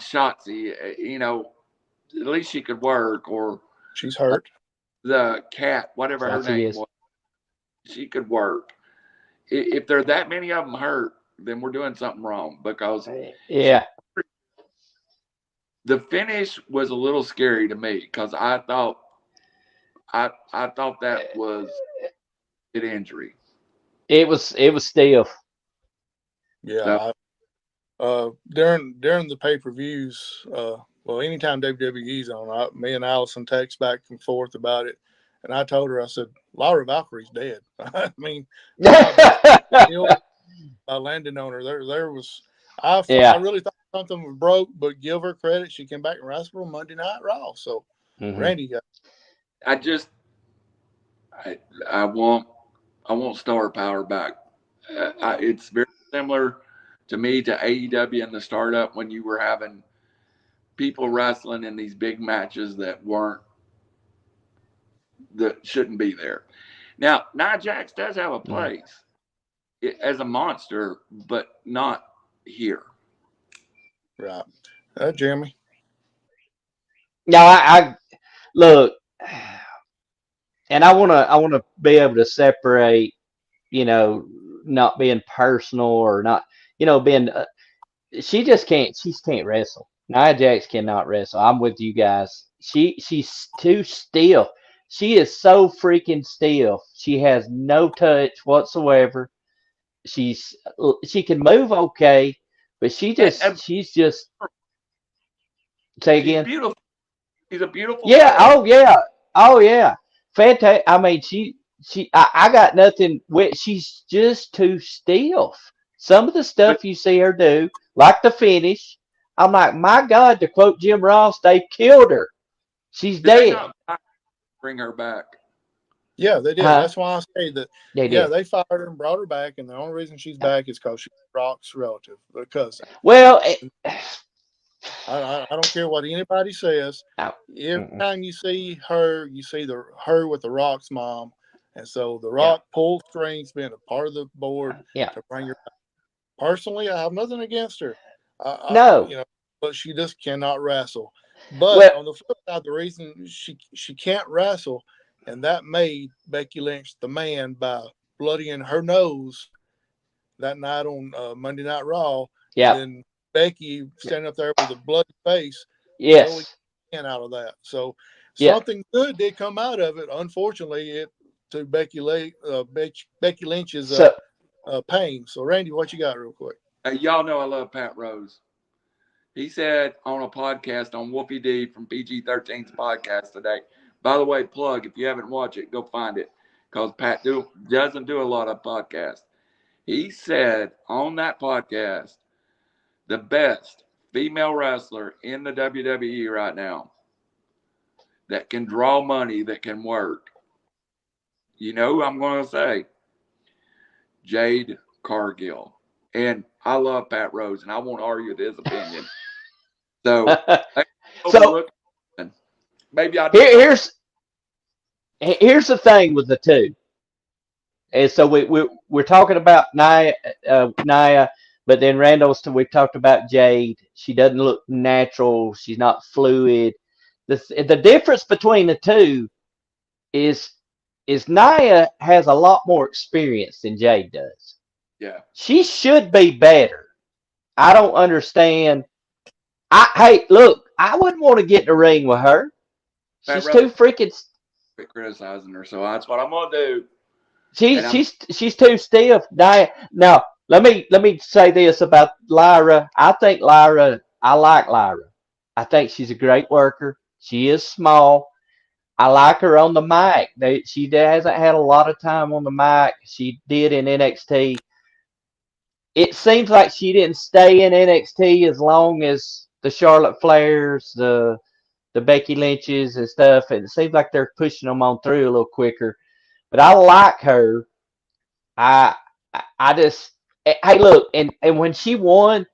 Speaker 7: Shotzi, at least she could work, or
Speaker 6: she's hurt.
Speaker 7: The cat, whatever her name was, she could work. If there are that many of them hurt, then we're doing something wrong, because the finish was a little scary to me, because I thought that was an injury.
Speaker 1: It was stiff.
Speaker 6: Yeah. During the pay-per-views, anytime WWE's on, me and Allison text back and forth about it, and I told her, I said, Lyra Valkyrie's dead. I mean, I landed on her. There was, I really thought something was broke, but give her credit, she came back and wrestled Monday Night Raw. So, Randy,
Speaker 7: I want star power back. It's very similar to me to AEW and the startup, when you were having people wrestling in these big matches that shouldn't be there. Now, Nia Jax does have a place as a monster, but not here.
Speaker 6: Right. Jeremy.
Speaker 1: No, I look, and I wanna be able to separate, not being personal or not, being. She just can't. She can't wrestle. Nia Jax cannot wrestle. I'm with you guys. She's too stiff. She is so freaking stiff. She has no touch whatsoever. She can move okay, but she's just say
Speaker 7: She's
Speaker 1: again.
Speaker 7: beautiful. She's a beautiful
Speaker 1: Yeah.
Speaker 7: girl.
Speaker 1: Oh yeah. Oh yeah. Fantastic. I mean, I got nothing with. She's just too stiff. Some of the
Speaker 7: But
Speaker 1: stuff you see her do, like the finish, I'm like, my God. To quote Jim Ross, they killed her. She's
Speaker 7: did they
Speaker 1: dead.
Speaker 7: not bring her back?
Speaker 6: Yeah, they did.
Speaker 1: Huh?
Speaker 6: That's why I say that.
Speaker 1: They
Speaker 6: Yeah,
Speaker 1: did.
Speaker 6: they fired her and brought her back, and the only reason she's back is because she's Brock's relative, their cousin.
Speaker 1: Well,
Speaker 6: I don't care what anybody says.
Speaker 1: oh,
Speaker 6: Every time you see her, you see her with the Rock's mom, and so the Rock pulled strings, being a part of the board
Speaker 1: yeah.
Speaker 6: to bring her back. Personally, I have nothing against her.
Speaker 1: No.
Speaker 6: But she just cannot wrestle. But
Speaker 1: Well,
Speaker 6: on the flip side, the reason she can't wrestle, and that made Becky Lynch the man by bloodying her nose that night on Monday Night Raw.
Speaker 1: yeah.
Speaker 6: And then Becky standing up there with a bloody face.
Speaker 1: Yes.
Speaker 6: Out of that. So
Speaker 1: Yeah.
Speaker 6: something good did come out of it. Unfortunately, to Becky Lynch's
Speaker 1: So
Speaker 6: pain. So Randy, what you got real quick?
Speaker 7: Y'all know I love Pat Rose. He said on a podcast on Wolfie D from PG-13's podcast today. By the way, plug, if you haven't watched it, go find it, because Pat doesn't do a lot of podcasts. He said on that podcast, the best female wrestler in the WWE right now that can draw money, that can work. You know who I'm going to say? Jade Cargill. And I love Pat Rose, and I won't argue with his opinion. So, maybe I do.
Speaker 1: Here's the thing with the two. And so we're talking about Nia, but then we've talked about Jade. She doesn't look natural. She's not fluid. The difference between the two is Nia has a lot more experience than Jade does.
Speaker 7: Yeah.
Speaker 1: She should be better. I don't understand. Hey, look, I wouldn't want to get in the ring with her. She's too freaking.
Speaker 7: Quit criticizing her, so that's what I'm gonna do.
Speaker 1: She's too stiff. Now let me say this about Lyra. I like Lyra. I think she's a great worker. She is small. I like her on the mic. She hasn't had a lot of time on the mic. She did in NXT. It seems like she didn't stay in NXT as long as the Charlotte Flairs, the Becky Lynches and stuff. And it seems like they're pushing them on through a little quicker. But I like her. I just, hey, look, and when she won,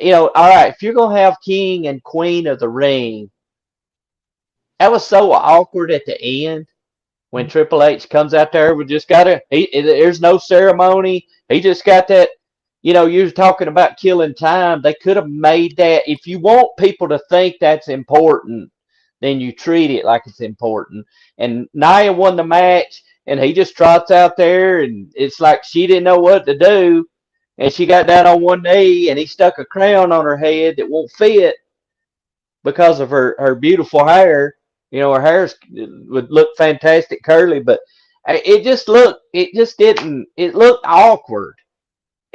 Speaker 1: all right, if you're gonna have King and Queen of the Ring, that was so awkward at the end when Triple H comes out there. We just there's no ceremony. He just got that. You're talking about killing time. They could have made that. If you want people to think that's important, then you treat it like it's important. And Nia won the match, and he just trots out there, and it's like she didn't know what to do, and she got down on one knee, and he stuck a crown on her head that won't fit because of her beautiful hair. Her hair would look fantastic curly, but it just didn't. It looked awkward.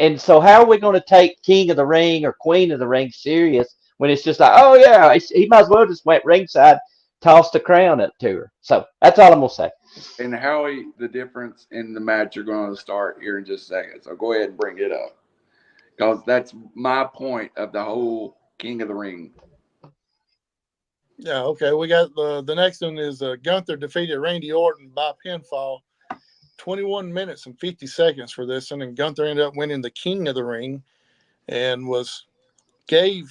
Speaker 1: And so how are we going to take King of the Ring or Queen of the Ring serious when it's just like, oh yeah, he might as well just went ringside, tossed the crown up to her. So that's all I'm going to say.
Speaker 7: And Howie, the difference in the match you're going to start here in just a second. So go ahead and bring it up, because that's my point of the whole King of the Ring.
Speaker 6: Yeah, okay. We got the next one is Gunther defeated Randy Orton by pinfall. 21 minutes and 50 seconds for this one, and Gunther ended up winning the King of the Ring, and gave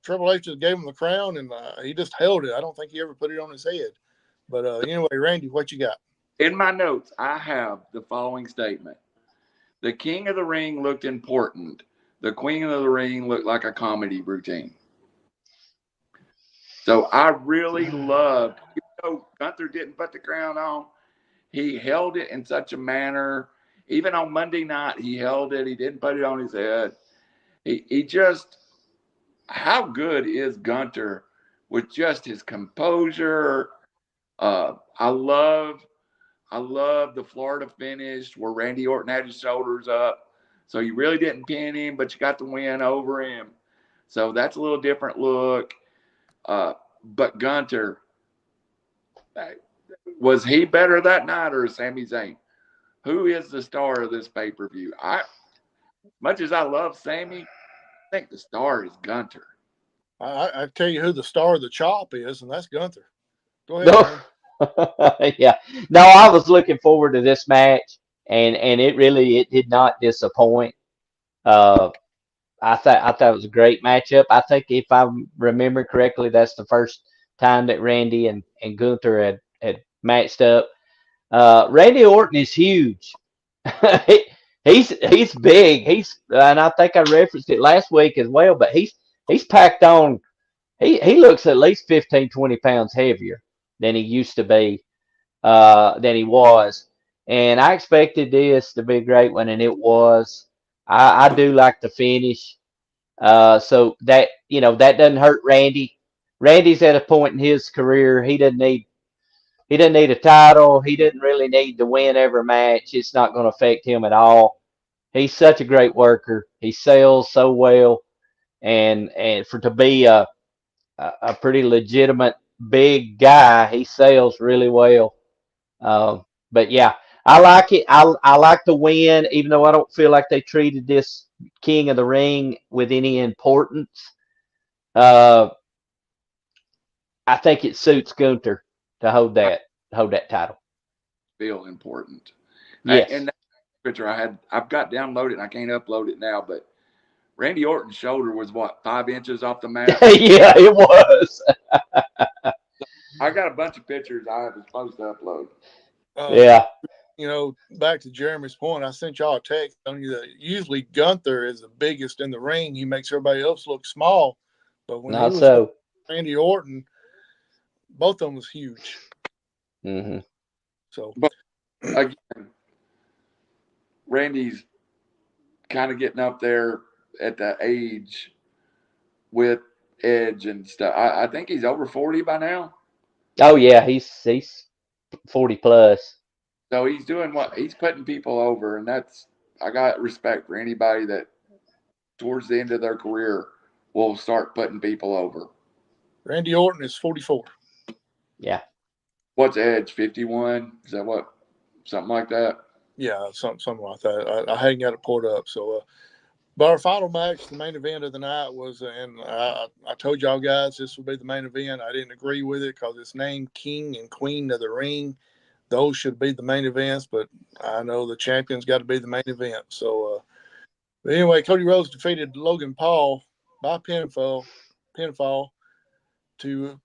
Speaker 6: Triple H just gave him the crown, and he just held it. I don't think he ever put it on his head. But anyway, Randy, what you got?
Speaker 7: In my notes, I have the following statement. The King of the Ring looked important. The Queen of the Ring looked like a comedy routine. So I really loved, even though Gunther didn't put the crown on, he held it in such a manner. Even on Monday night, he held it. He didn't put it on his head. He just, how good is Gunther with just his composure? I love the Florida finish where Randy Orton had his shoulders up. So you really didn't pin him, but you got the win over him. So that's a little different look. But Gunther, was he better that night or Sami Zayn? Who is the star of this pay-per-view? Much as I love Sami, I think the star is Gunther.
Speaker 6: I tell you who the star of the chop is, and that's Gunther. Go ahead.
Speaker 1: No. Yeah. No, I was looking forward to this match, and it did not disappoint. I thought it was a great matchup. I think if I remember correctly, that's the first time that Randy and Gunther had matched up. Randy Orton is huge. he's big. And I think I referenced it last week as well, but he's packed on. He looks at least 15, 20 pounds heavier than he used to be, than he was. And I expected this to be a great one, and it was. I do like the finish. So that that doesn't hurt Randy. Randy's at a point in his career he doesn't need a title. He didn't really need to win every match. It's not going to affect him at all. He's such a great worker. He sells so well, and to be a pretty legitimate big guy, he sells really well. But yeah, I like it. I like the win, even though I don't feel like they treated this King of the Ring with any importance. I think it suits Gunther to hold that title.
Speaker 7: Feel important.
Speaker 1: Yes.
Speaker 7: And that picture I've got downloaded and I can't upload it now, but Randy Orton's shoulder was what, 5 inches off the mat?
Speaker 1: Yeah, it was.
Speaker 7: I got a bunch of pictures I was supposed to upload.
Speaker 1: Yeah.
Speaker 6: Back to Jeremy's point, I sent y'all a text on you that usually Gunther is the biggest in the ring. He makes everybody else look small. But when he was Randy Orton, both of them was huge.
Speaker 1: Mm-hmm.
Speaker 6: So,
Speaker 7: but again, Randy's kind of getting up there at the age with Edge and stuff. I think he's over 40 by now.
Speaker 1: Oh yeah, he's 40 plus.
Speaker 7: So he's doing he's putting people over, and I got respect for anybody that towards the end of their career will start putting people over.
Speaker 6: Randy Orton is 44.
Speaker 1: Yeah.
Speaker 7: What's Edge, 51? Is that what? Something like that?
Speaker 6: Yeah, something like that. I hadn't got it pulled up. So, but our final match, the main event of the night was, and I told y'all guys this would be the main event. I didn't agree with it because it's named King and Queen of the Ring. Those should be the main events, but I know the champion's got to be the main event. So, but anyway, Cody Rhodes defeated Logan Paul by pinfall to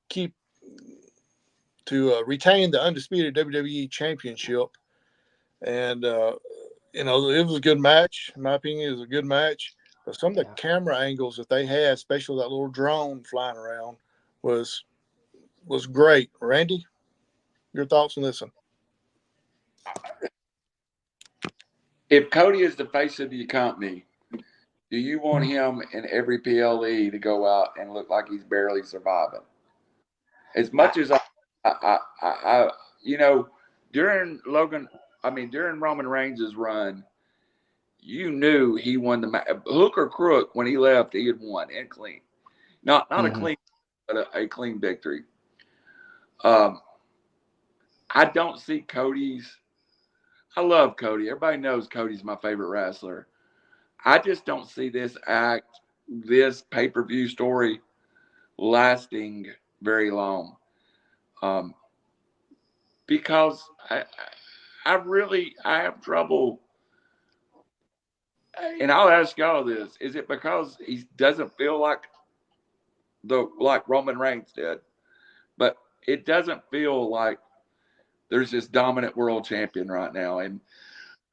Speaker 6: retain the undisputed WWE Championship. And it was a good match. In my opinion, it was a good match. But some of the camera angles that they had, especially that little drone flying around, was great. Randy, your thoughts on this one?
Speaker 7: If Cody is the face of your company, do you want him in every PLE to go out and look like he's barely surviving? As much as I during Roman Reigns' run, you knew he won the match. Hook or crook, when he left, he had won and clean. Not a clean, but a clean victory. I don't see I love Cody. Everybody knows Cody's my favorite wrestler. I just don't see this pay-per-view story lasting very long. Because I have trouble, and I'll ask y'all this: is it because he doesn't feel like Roman Reigns did? But it doesn't feel like there's this dominant world champion right now, and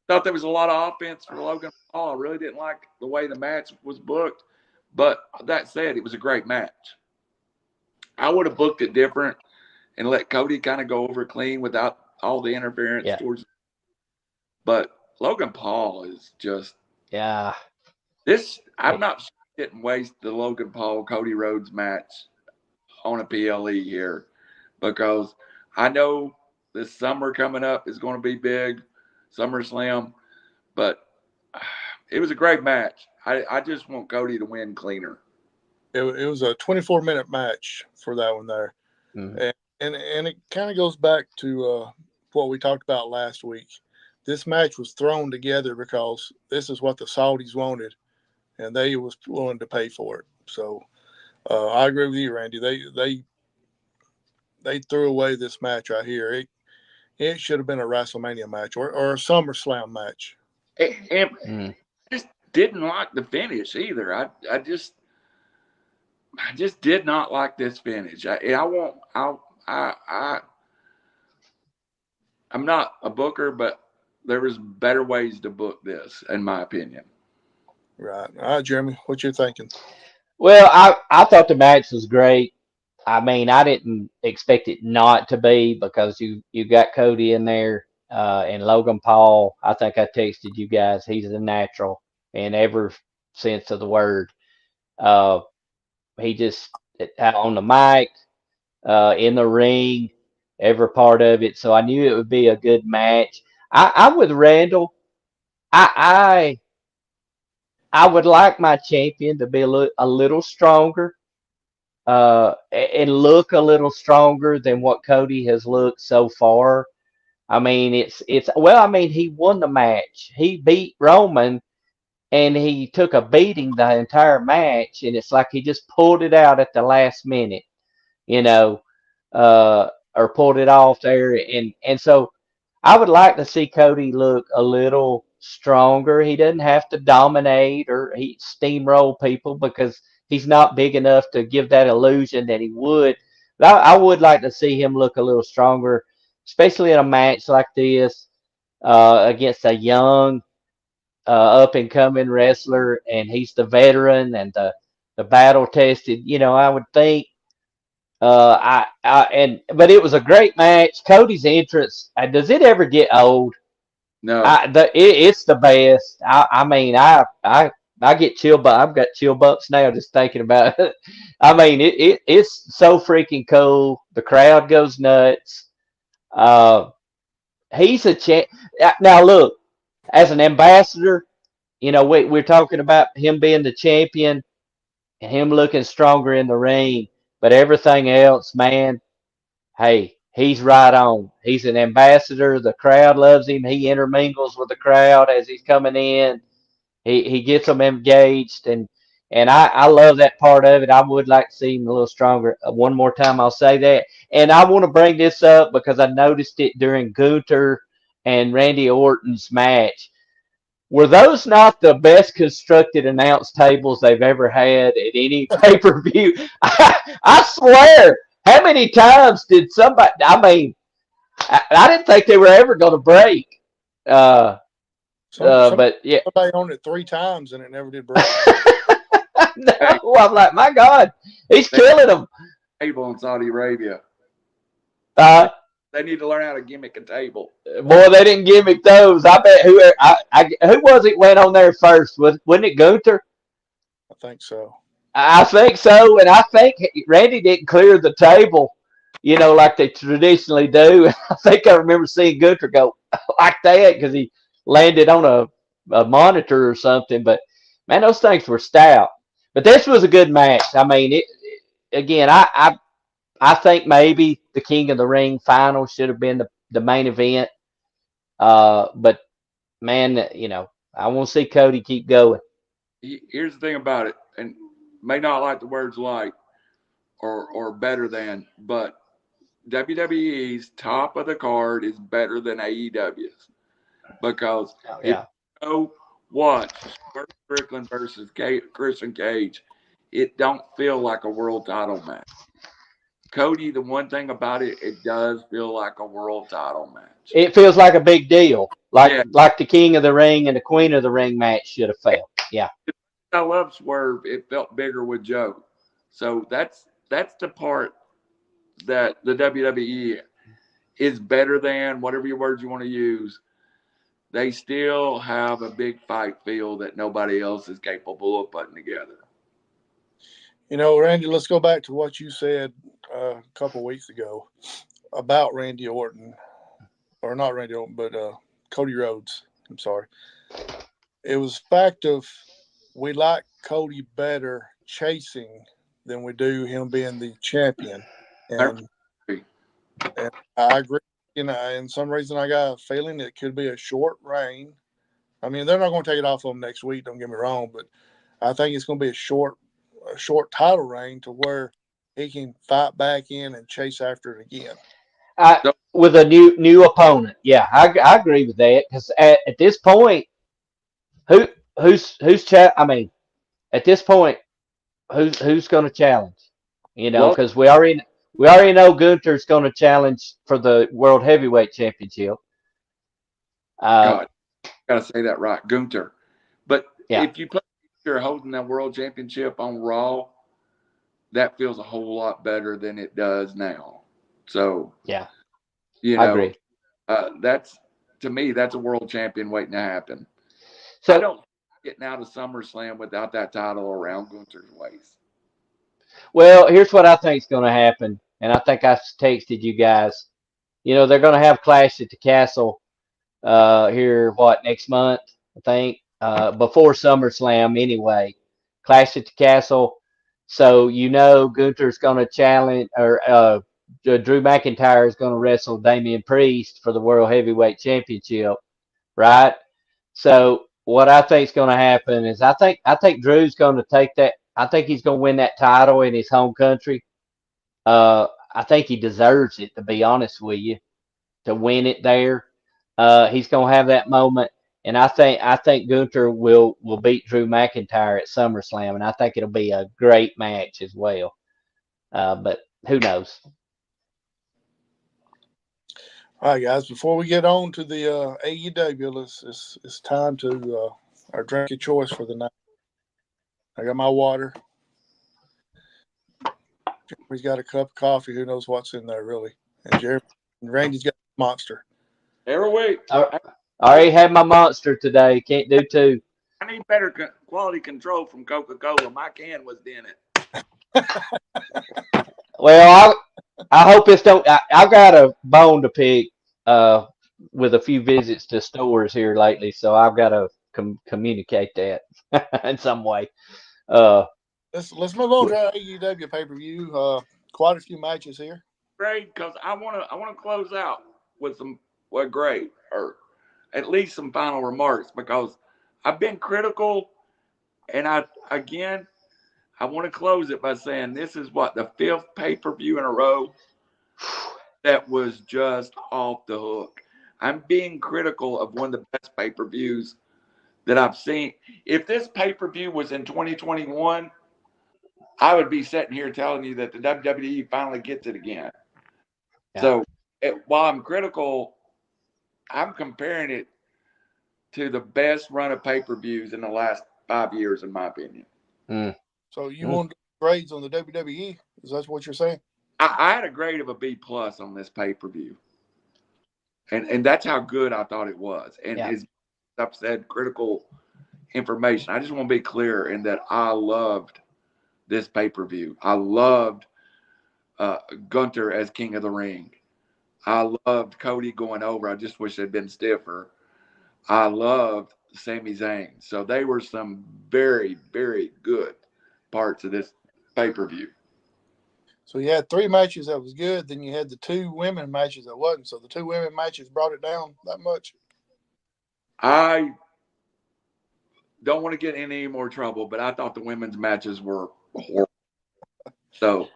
Speaker 7: thought there was a lot of offense for Logan Paul. I really didn't like the way the match was booked. But that said, it was a great match. I would have booked it different and let Cody kind of go over clean without all the interference towards. But Logan Paul is just this. I'm not sure he didn't waste the Logan Paul Cody Rhodes match on a PLE here, because I know this summer coming up is going to be big, SummerSlam, but it was a great match. I just want Cody to win cleaner.
Speaker 6: It was a 24-minute match for that one there.
Speaker 1: Mm-hmm.
Speaker 6: And it kind of goes back to what we talked about last week. This match was thrown together because this is what the Saudis wanted, and they was willing to pay for it. So I agree with you, Randy. They threw away this match right here. It should have been a WrestleMania match or a SummerSlam match.
Speaker 7: And I just didn't like the finish either. I just did not like this finish. I'm not a booker, but there was better ways to book this, in my opinion.
Speaker 6: Right. All right, Jeremy, what you thinking?
Speaker 1: Well, I thought the match was great. I mean, I didn't expect it not to be, because you got Cody in there and Logan Paul. I think I texted you guys. He's a natural in every sense of the word. He just on the mic, in the ring, every part of it. So I knew it would be a good match. I'm with Randall. I would like my champion to be a little stronger, and look a little stronger than what Cody has looked so far. I mean, he won the match. He beat Roman, and he took a beating the entire match, and it's like he just pulled it out at the last minute, or pulled it off there. And so I would like to see Cody look a little stronger. He doesn't have to dominate or he steamroll people, because he's not big enough to give that illusion that he would. But I would like to see him look a little stronger, especially in a match like this, against a young, up and coming wrestler, and he's the veteran and the battle tested. I would think. But it was a great match. Cody's entrance. Does it ever get old?
Speaker 7: No.
Speaker 1: It's the best. I mean, I get chill, but I've got chill bumps now just thinking about it. I mean, it's so freaking cool. The crowd goes nuts. He's a champ. Now look, as an ambassador, we're talking about him being the champion and him looking stronger in the ring. But everything else, man, hey, he's right on. He's an ambassador. The crowd loves him. He intermingles with the crowd as he's coming in. He gets them engaged, and I love that part of it. I would like to see him a little stronger. One more time, I'll say that. And I want to bring this up because I noticed it during Gunther and Randy Orton's match. Were those not the best constructed announce tables they've ever had at any pay-per-view? I swear, how many times did somebody, I mean, I didn't think they were ever going to break. But yeah.
Speaker 6: Somebody owned it 3 times and it never did break.
Speaker 1: No, I'm like, my God, he's killing them.
Speaker 7: Table in Saudi Arabia. They need to learn how to gimmick a table.
Speaker 1: Boy, they didn't gimmick those. I bet who was it went on there first? Wasn't it Gunther?
Speaker 6: I think so.
Speaker 1: I think so, and I think Randy didn't clear the table, like they traditionally do. I think I remember seeing Gunther go like that because he landed on a monitor or something. But man, those things were stout. But this was a good match. I mean, again, I think maybe the King of the Ring final should have been the main event. But man, I want to see Cody keep going.
Speaker 7: Here's the thing about it, and may not like the words like or better than, but WWE's top of the card is better than AEW's, because if you watch Strickland versus Christian Cage, it don't feel like a world title match. Cody, the one thing about it, it does feel like a world title match.
Speaker 1: It feels like a big deal,
Speaker 7: Yeah.
Speaker 1: like the King of the Ring and the Queen of the Ring match should have felt. Yeah.
Speaker 7: I love Swerve. It felt bigger with Joe. So that's the part that the WWE is better than, whatever your words you want to use. They still have a big fight feel that nobody else is capable of putting together.
Speaker 6: You know, Randy, let's go back to what you said a couple weeks ago about Randy Orton, or not Randy Orton, but Cody Rhodes. I'm sorry. It was fact of we like Cody better chasing than we do him being the champion. And I agree. You know, and some reason I got a feeling it could be a short reign. I mean, they're not going to take it off of him next week, don't get me wrong, but I think it's going to be a short title reign to where he can fight back in and chase after it again.
Speaker 1: With a new opponent. Yeah, I agree with that, because at this point, who's I mean, at this point, who's going to challenge? You know, because we already know Gunther's going to challenge for the World Heavyweight Championship.
Speaker 7: God, gotta say that right, Gunther. But
Speaker 1: yeah.
Speaker 7: If you put Gunther holding that World Championship on Raw, that feels a whole lot better than it does now. So
Speaker 1: yeah,
Speaker 7: you know,
Speaker 1: I agree.
Speaker 7: That's, to me, that's a world champion waiting to happen.
Speaker 1: So
Speaker 7: I don't get out of SummerSlam without that title around Gunther's waist.
Speaker 1: Well, here's what I think is going to happen, and I think I texted you guys. You know, they're going to have Clash at the Castle here, next month, I think, before SummerSlam anyway. Clash at the Castle. So, you know, Gunther's going to challenge, or Drew McIntyre is going to wrestle Damian Priest for the World Heavyweight Championship, right? So, what I think is going to happen is I think Drew's going to take that. I think he's going to win that title in his home country. I think he deserves it, to be honest with you, to win it there. He's going to have that moment, and I think Gunther will beat Drew McIntyre at SummerSlam, and I think it'll be a great match as well. But who knows?
Speaker 6: All right, guys. Before we get on to the AEW, it's time to our drink of choice for the night. I got my water. Jeremy's got a cup of coffee. Who knows what's in there, really? And Randy's got a Monster.
Speaker 7: Every week.
Speaker 1: I already had my Monster today. Can't do two.
Speaker 7: I need better quality control from Coca-Cola. My can was in it.
Speaker 1: Well, I hope it's don't. I got a bone to pick with a few visits to stores here lately, so I've got to communicate that in some way.
Speaker 6: Let's move on to our AEW pay-per-view. Quite a few matches here.
Speaker 7: Great, because I want to close out with some great, or at least some final remarks, because I've been critical, and I want to close it by saying this is the fifth pay-per-view in a row that was just off the hook. I'm being critical of one of the best pay-per-views that I've seen. If this pay-per-view was in 2021, I would be sitting here telling you that the WWE finally gets it again. Yeah. So while I'm critical, I'm comparing it to the best run of pay-per-views in the last 5 years, in my opinion.
Speaker 6: So you want grades on the WWE? Is that what you're saying?
Speaker 7: I had a grade of a B+ on this pay-per-view. And that's how good I thought it was. And as I've said, critical information. I just want to be clear in that I loved this pay-per-view. I loved Gunther as King of the Ring. I loved Cody going over. I just wish it had been stiffer. I loved Sami Zayn. So they were some very, very good parts of this pay-per-view.
Speaker 6: So you had 3 matches that was good. Then you had the 2 women matches that wasn't. So the 2 women matches brought it down that much.
Speaker 7: I don't want to get in any more trouble, but I thought the women's matches were horrible. So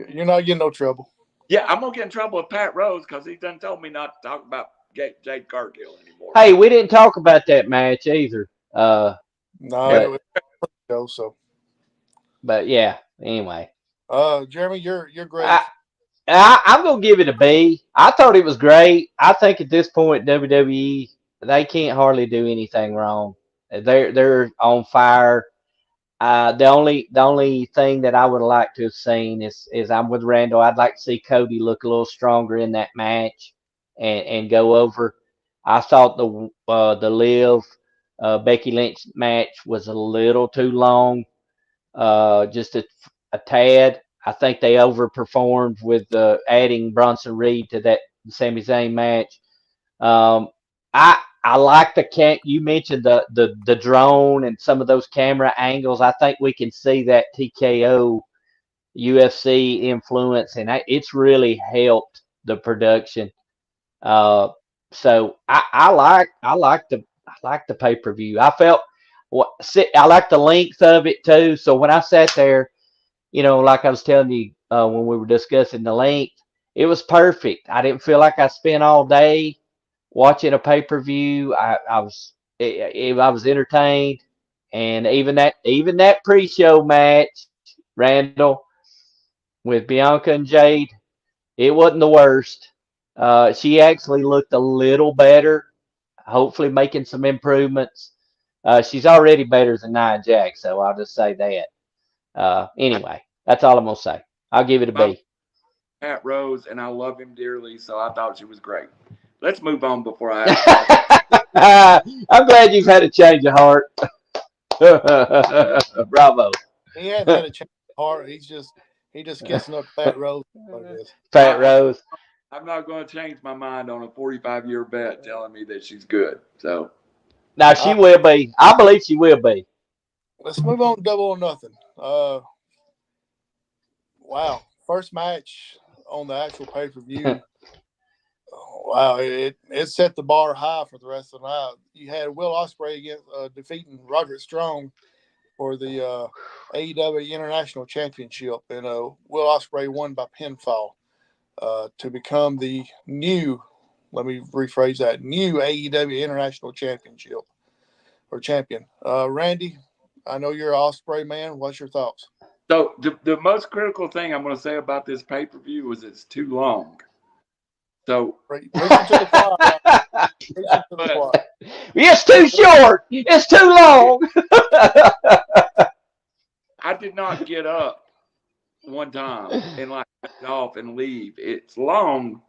Speaker 6: you're not getting no trouble.
Speaker 7: Yeah, I'm gonna get in trouble with Pat Rose because he done told me not to talk about Jade Cargill anymore.
Speaker 1: Hey, we didn't talk about that match either.
Speaker 6: No, so.
Speaker 1: But yeah, anyway.
Speaker 6: Jeremy, you're great.
Speaker 1: I'm gonna give it a B. I thought it was great. I think at this point WWE they can't hardly do anything wrong. They're on fire. The only thing that I would like to have seen is I'm with Randall. I'd like to see Cody look a little stronger in that match and go over. I thought the Liv Becky Lynch match was a little too long, just a tad. I think they overperformed with adding Bronson Reed to that Sami Zayn match. Um, I like the you mentioned the drone and some of those camera angles. I think we can see that TKO UFC influence, and it's really helped the production. Uh, so I like the pay-per-view. I felt I like the length of it too. So when I sat there, like I was telling you when we were discussing the length, it was perfect. I didn't feel like I spent all day watching a pay-per-view. I was entertained, and even that pre-show match, Randall, with Bianca and Jade, it wasn't the worst. She actually looked a little better, hopefully making some improvements. She's already better than Nia Jax, so I'll just say that. Anyway, that's all I'm gonna say. I'll give it a B.
Speaker 7: Pat Rose, and I love him dearly, so I thought she was great. Let's move on before I.
Speaker 1: I'm glad you've had a change of heart. Bravo.
Speaker 6: He hadn't had a change of heart. He just kissing up Pat Rose.
Speaker 1: Pat Rose.
Speaker 7: I'm not going to change my mind on a 45-year bet telling me that she's good. So
Speaker 1: now she will be. I believe she will be.
Speaker 6: Let's move on to Double or Nothing. Wow, first match on the actual pay-per-view. Wow, it set the bar high for the rest of the night. You had Will Ospreay against defeating Roderick Strong for the AEW International Championship, and Will Ospreay won by pinfall to become the new, let me rephrase that, new AEW International Championship or champion. Randy, I know you're an Ospreay man. What's your thoughts?
Speaker 7: So the most critical thing I'm going to say about this pay-per-view is it's too long. So
Speaker 1: it's too short. It's too long.
Speaker 7: I did not get up one time and like cut off and leave. It's long,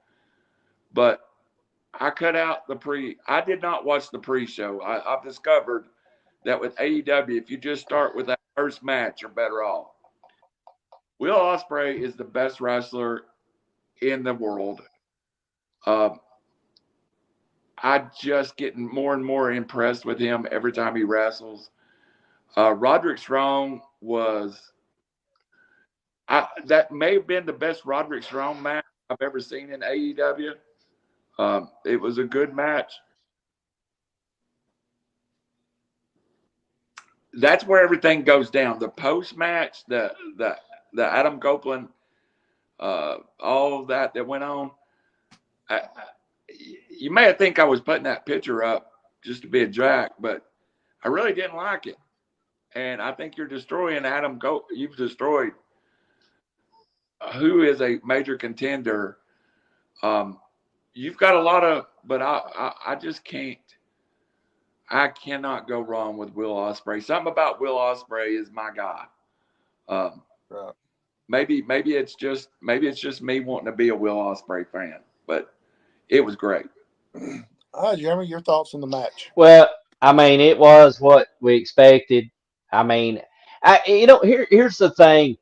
Speaker 7: but I cut out I did not watch the pre-show. I've discovered that with AEW, if you just start with that first match, you're better off. Will Ospreay is the best wrestler in the world. I just getting more and more impressed with him every time he wrestles. Roderick Strong that may have been the best Roderick Strong match I've ever seen in AEW. It was a good match. That's where everything goes down. The post match, the Adam Copeland, all of that went on. You may think I was putting that picture up just to be a jack, but I really didn't like it. And I think you're destroying Adam Copeland. You've destroyed who is a major contender. You've got a lot of, but I just can't. I cannot go wrong with Will Ospreay. Something about Will Ospreay is my guy.
Speaker 6: Right.
Speaker 7: Maybe it's just me wanting to be a Will Ospreay fan, but it was great.
Speaker 6: Jeremy, your thoughts on the match?
Speaker 1: Well, I mean, it was what we expected. I mean, here's the thing.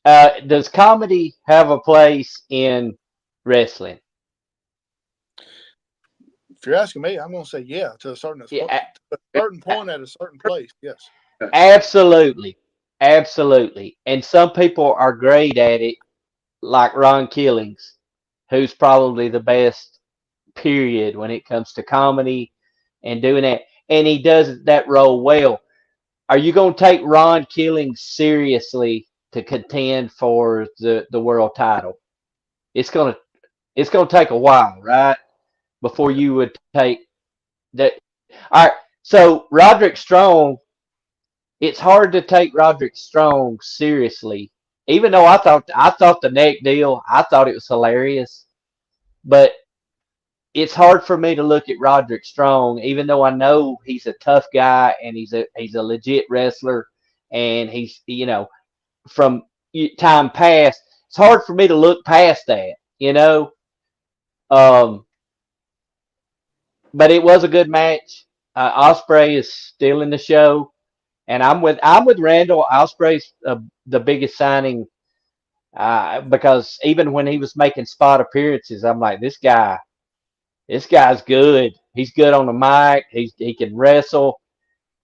Speaker 1: Does comedy have a place in wrestling?
Speaker 6: If you're asking me, I'm going to say yeah to a certain point at a certain place. Yes.
Speaker 1: Absolutely. And some people are great at it, like Ron Killings, who's probably the best, period, when it comes to comedy and doing that. And he does that role well. Are you going to take Ron Killings seriously to contend for the world title? It's going to take a while, right? Before you would take that. All right. So Roderick Strong, it's hard to take Roderick Strong seriously even though I thought the neck deal, I thought it was hilarious, but it's hard for me to look at Roderick Strong, even though I know he's a tough guy and he's a legit wrestler, and he's from time past. It's hard for me to look past that, Um, but it was a good match. Ospreay is still in the show, and I'm with Randall. Ospreay's the biggest signing because even when he was making spot appearances, I'm like, this guy's good. He's good on the mic. He can wrestle.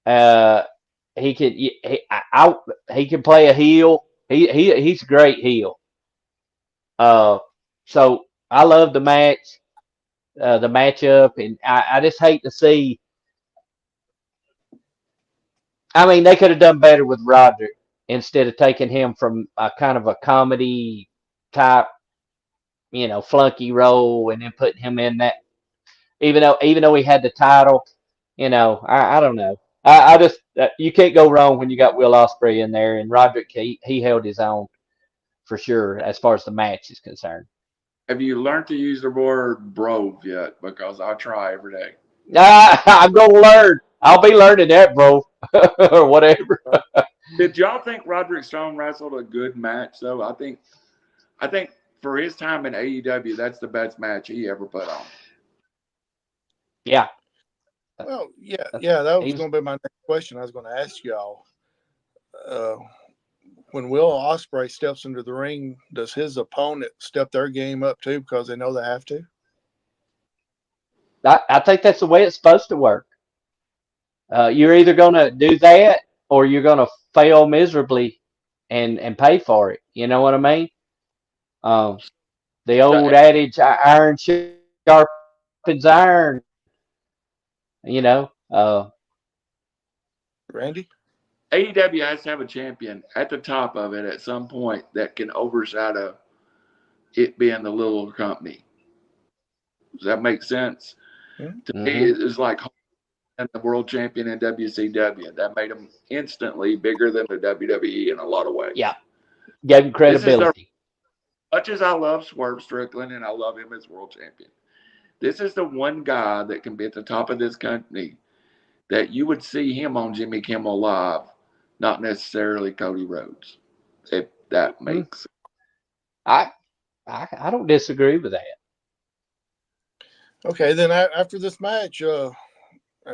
Speaker 1: He can he can play a heel. He's a great heel. So I love the match, the matchup, and I just hate to see. I mean, they could have done better with Roderick instead of taking him from a kind of a comedy type, flunky role, and then putting him in that. Even though he had the title, I don't know. I just you can't go wrong when you got Will Ospreay in there, and Roderick he held his own for sure as far as the match is concerned.
Speaker 7: Have you learned to use the word bro yet? Because I try every day.
Speaker 1: I'm gonna learn. I'll be learning that, bro, or whatever.
Speaker 7: Did y'all think Roderick Strong wrestled a good match though? I think for his time in AEW, that's the best match he ever put on.
Speaker 1: Yeah.
Speaker 6: Well, yeah, that was going to be my next question. I was going to ask y'all. When Will Ospreay steps into the ring, does his opponent step their game up too because they know they have to?
Speaker 1: I think that's the way it's supposed to work. You're either going to do that or you're going to fail miserably and pay for it. You know what I mean? The old adage, iron sharpens iron.
Speaker 6: Randy?
Speaker 7: AEW has to have a champion at the top of it at some point that can overshadow it being the little company. Does that make sense?
Speaker 6: Mm-hmm.
Speaker 7: To me, it's like the world champion in WCW. That made him instantly bigger than the WWE in a lot of ways.
Speaker 1: Yeah. Gave him credibility.
Speaker 7: Much as I love Swerve Strickland and I love him as world champion, this is the one guy that can be at the top of this company that you would see him on Jimmy Kimmel Live, not necessarily Cody Rhodes, if that makes sense.
Speaker 1: I don't disagree with that.
Speaker 6: Okay, then after this match, as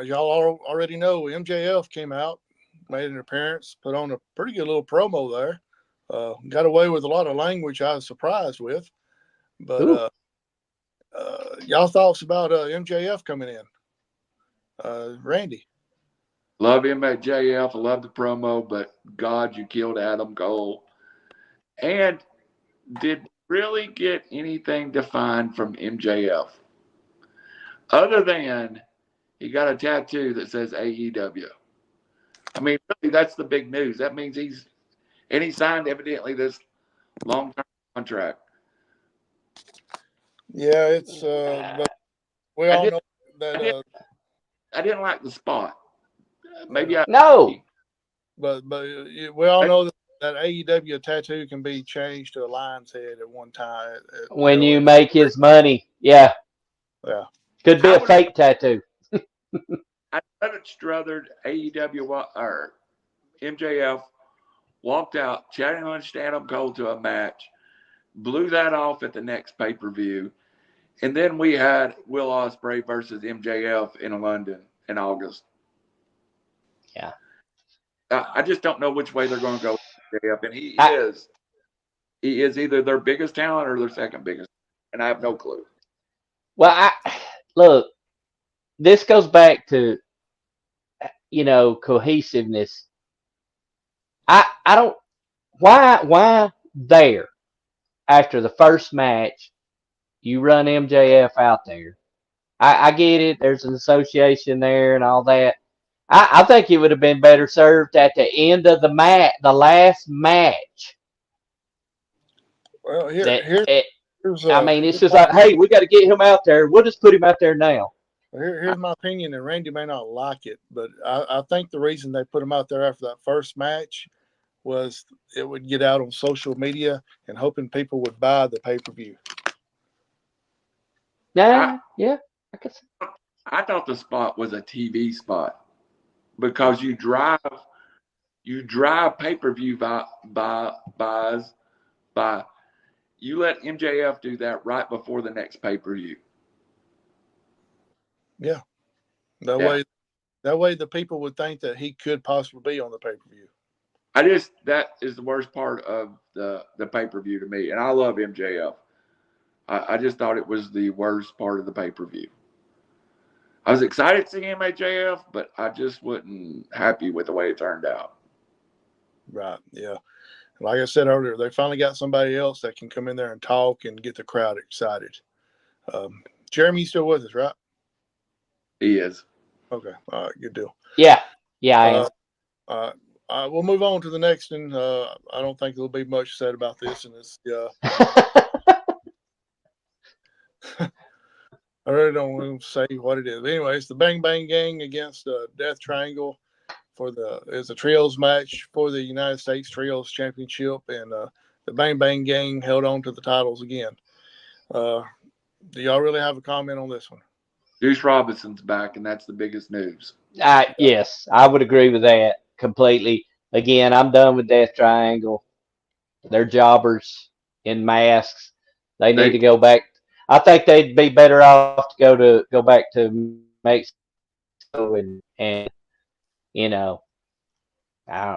Speaker 6: y'all already know, MJF came out, made an appearance, put on a pretty good little promo there. Got away with a lot of language I was surprised with. But y'all thoughts about MJF coming in? Randy?
Speaker 7: Love MJF. I love the promo, but God, you killed Adam Cole. And did really get anything defined from MJF other than he got a tattoo that says AEW. I mean, really, that's the big news. That means he signed evidently this long-term contract.
Speaker 6: Yeah, it's but we all know that.
Speaker 7: I didn't like the spot. Maybe
Speaker 6: But we all know that AEW tattoo can be changed to a lion's head at one time.
Speaker 1: When you make his money, yeah. Could be a fake tattoo.
Speaker 7: I would have struthered AEW or MJF walked out, challenged Adam Cole to a match, blew that off at the next pay-per-view, and then we had Will Ospreay versus MJF in London in August.
Speaker 1: Yeah.
Speaker 7: I just don't know which way they're going to go with MJF, and he is either their biggest talent or their second biggest, and I have no clue.
Speaker 1: Well, look, this goes back to, cohesiveness. I don't, why there after the first match, you run MJF out there. I get it. There's an association there and all that. I think it would have been better served at the end of the last match.
Speaker 6: Well,
Speaker 1: it's just like, hey, we got to get him out there. We'll just put him out there now.
Speaker 6: Here's my opinion, and Randy may not like it, but I think the reason they put him out there after that first match was it would get out on social media and hoping people would buy the pay-per-view.
Speaker 1: Yeah, I could see.
Speaker 7: I thought the spot was a TV spot because you drive pay-per-view buys by you let MJF do that right before the next pay-per-view.
Speaker 6: Yeah. That way the people would think that he could possibly be on the pay-per-view.
Speaker 7: That is the worst part of the pay-per-view to me. And I love MJF. I just thought it was the worst part of the pay-per-view. I was excited to see MJF, but I just wasn't happy with the way it turned out.
Speaker 6: Right, yeah. Like I said earlier, they finally got somebody else that can come in there and talk and get the crowd excited. Jeremy, you still with us, right?
Speaker 7: He is.
Speaker 6: Okay, all right, good deal.
Speaker 1: Yeah, I am.
Speaker 6: We'll move on to the next one. I don't think there'll be much said about this, and it's I really don't want to say what it is. Anyway, it's the Bang Bang Gang against Death Triangle it's a trios match for the United States Trios Championship, and the Bang Bang Gang held on to the titles again. Do y'all really have a comment on this one?
Speaker 7: Juice Robinson's back, and that's the biggest news.
Speaker 1: Yes, I would agree with that completely. Again, I'm done with Death Triangle. They're jobbers in masks. They need to go back. I think they'd be better off to go back to Mexico and you know,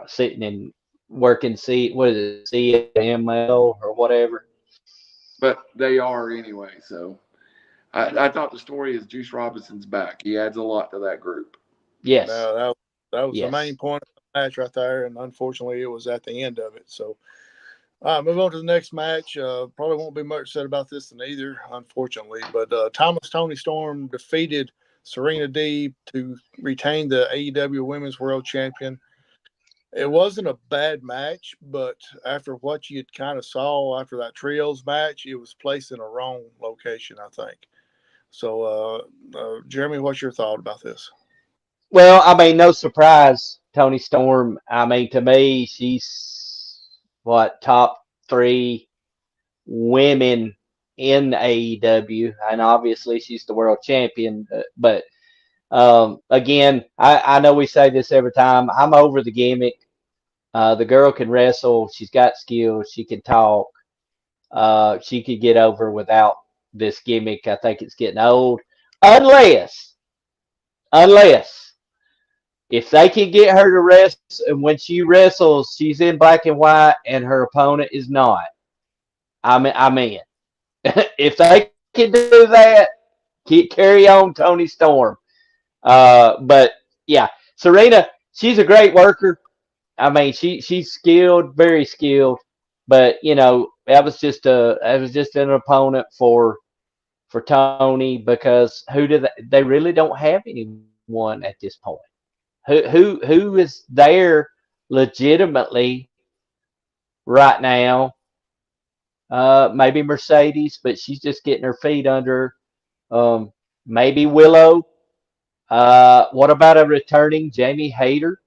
Speaker 1: sitting and working CML or whatever.
Speaker 7: But they are anyway. So I thought the story is Juice Robinson's back. He adds a lot to that group.
Speaker 1: Yes.
Speaker 6: No, that was the main point of the match right there, and unfortunately, it was at the end of it. So. All right, move on to the next match. Probably won't be much said about this than either, unfortunately. But Toni Storm defeated Serena Deeb to retain the AEW Women's World Champion. It wasn't a bad match, but after what you kind of saw after that trios match, it was placed in a wrong location, I think. So, Jeremy, what's your thought about this?
Speaker 1: Well, I mean, no surprise, Toni Storm. I mean, to me, she's top 3 women in AEW, and obviously she's the world champion. But again, I know we say this every time. I'm over the gimmick. The girl can wrestle. She's got skills. She can talk. She could get over without this gimmick. I think it's getting old, unless if they can get her to wrestle, and when she wrestles, she's in black and white, and her opponent is not. I'm in. If they can do that, carry on, Toni Storm. But yeah, Serena, she's a great worker. I mean, she's skilled, very skilled. But that was just an opponent for Toni, because they really don't have anyone at this point. Who is there legitimately right now? Maybe Mercedes, but she's just getting her feet under her. Maybe Willow. What about a returning Jamie Hayter?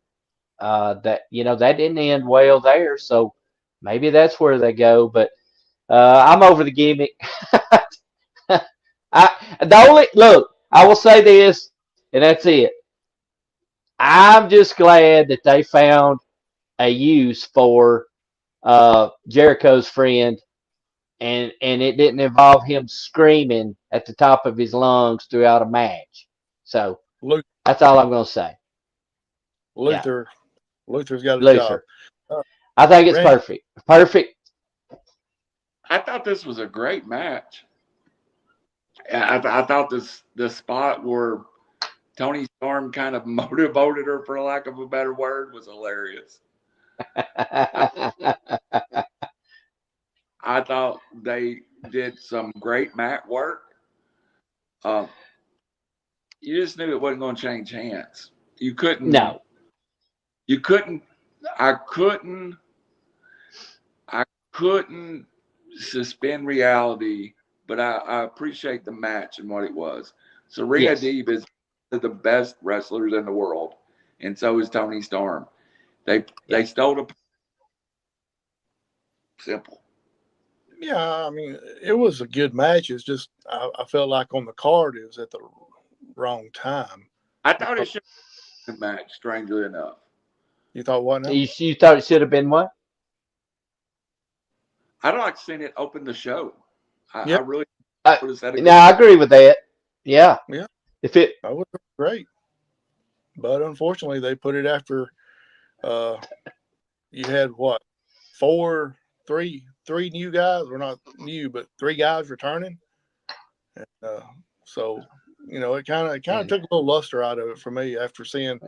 Speaker 1: That didn't end well there, so maybe that's where they go. But I'm over the gimmick. I will say this, and that's it. I'm just glad that they found a use for Jericho's friend, and it didn't involve him screaming at the top of his lungs throughout a match. So that's all I'm going to say.
Speaker 6: Luther's got a job.
Speaker 1: I think it's perfect. Perfect.
Speaker 7: I thought this was a great match. I thought the spot where Toni Storm kind of motivated her, for lack of a better word, was hilarious. I thought they did some great mat work. You just knew it wasn't going to change hands. You couldn't.
Speaker 1: No.
Speaker 7: You couldn't. I couldn't suspend reality, but I appreciate the match and what it was. Serena Deeb is the best wrestlers in the world, and so is Toni Storm. They stole Simple.
Speaker 6: Yeah, I mean, it was a good match. It's just I felt like on the card it was at the wrong time.
Speaker 7: I thought it should have been a match, strangely enough.
Speaker 6: You thought what now?
Speaker 1: You thought it should have been what?
Speaker 7: I'd like to see it open the show. I
Speaker 6: Yep.
Speaker 7: really would have said it.
Speaker 1: Now I agree with that. Yeah.
Speaker 6: Yeah.
Speaker 1: If it
Speaker 6: That would be great. But unfortunately, they put it after you had what? Three new guys, or not new, but 3 guys returning. And, so, you know, it kind of took a little luster out of it for me after seeing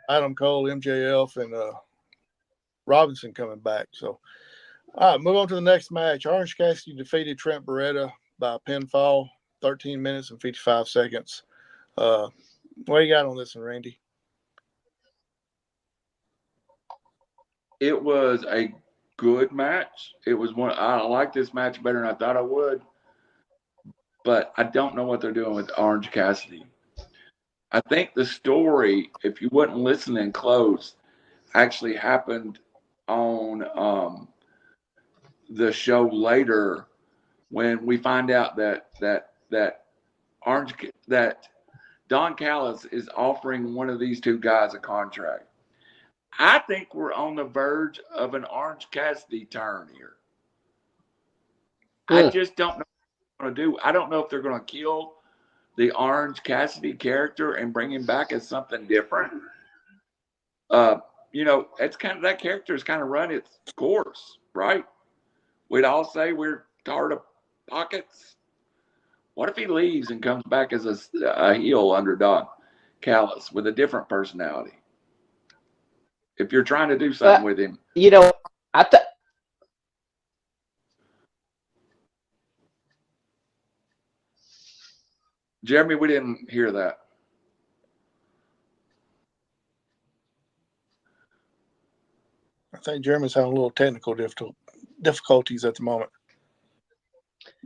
Speaker 6: Adam Cole, MJF, and Robinson coming back. So, all right, move on to the next match. Orange Cassidy defeated Trent Beretta by pinfall, 13 minutes and 55 seconds. What do you got on this one, Randy?
Speaker 7: It was a good match. It was one. I like this match better than I thought I would, but I don't know what they're doing with Orange Cassidy. I think the story, if you wasn't listening close, actually happened on the show later when we find out that Don Callis is offering one of these 2 guys a contract. I think we're on the verge of an Orange Cassidy turn here. I just don't know what they're going to do. I don't know if they're going to kill the Orange Cassidy character and bring him back as something different. You know, it's kind of, that character has kind of run its course, right? We'd all say we're tired of pockets. What if he leaves and comes back as a heel under Don Callis with a different personality? If you're trying to do something with him.
Speaker 1: You know,
Speaker 7: Jeremy, we didn't hear that.
Speaker 6: I think Jeremy's having a little technical difficulties at the moment.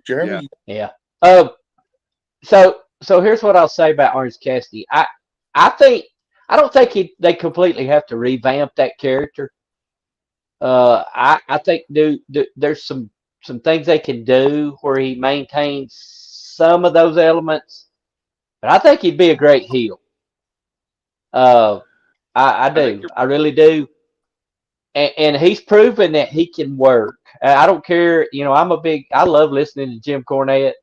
Speaker 6: Jeremy?
Speaker 1: Yeah. So here's what I'll say about Orange Cassidy. I don't think they completely have to revamp that character. I think there's some things they can do where he maintains some of those elements, but I think he'd be a great heel. I do. I really do. And he's proven that he can work. I don't care. You know, I love listening to Jim Cornette.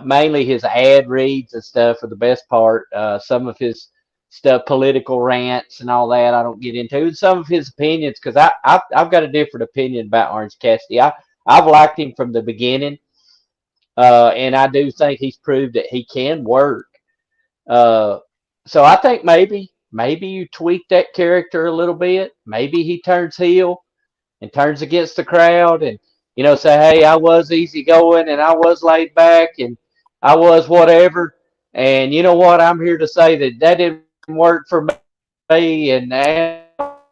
Speaker 1: Mainly his ad reads and stuff for the best part. Some of his stuff, political rants and all that, I don't get into. And some of his opinions, because I've got a different opinion about Orange Cassidy. I've liked him from the beginning, and I do think he's proved that he can work. So I think maybe you tweak that character a little bit. Maybe he turns heel and turns against the crowd, and say, hey, I was easygoing and I was laid back and I was whatever. And you know what? I'm here to say that didn't work for me, and now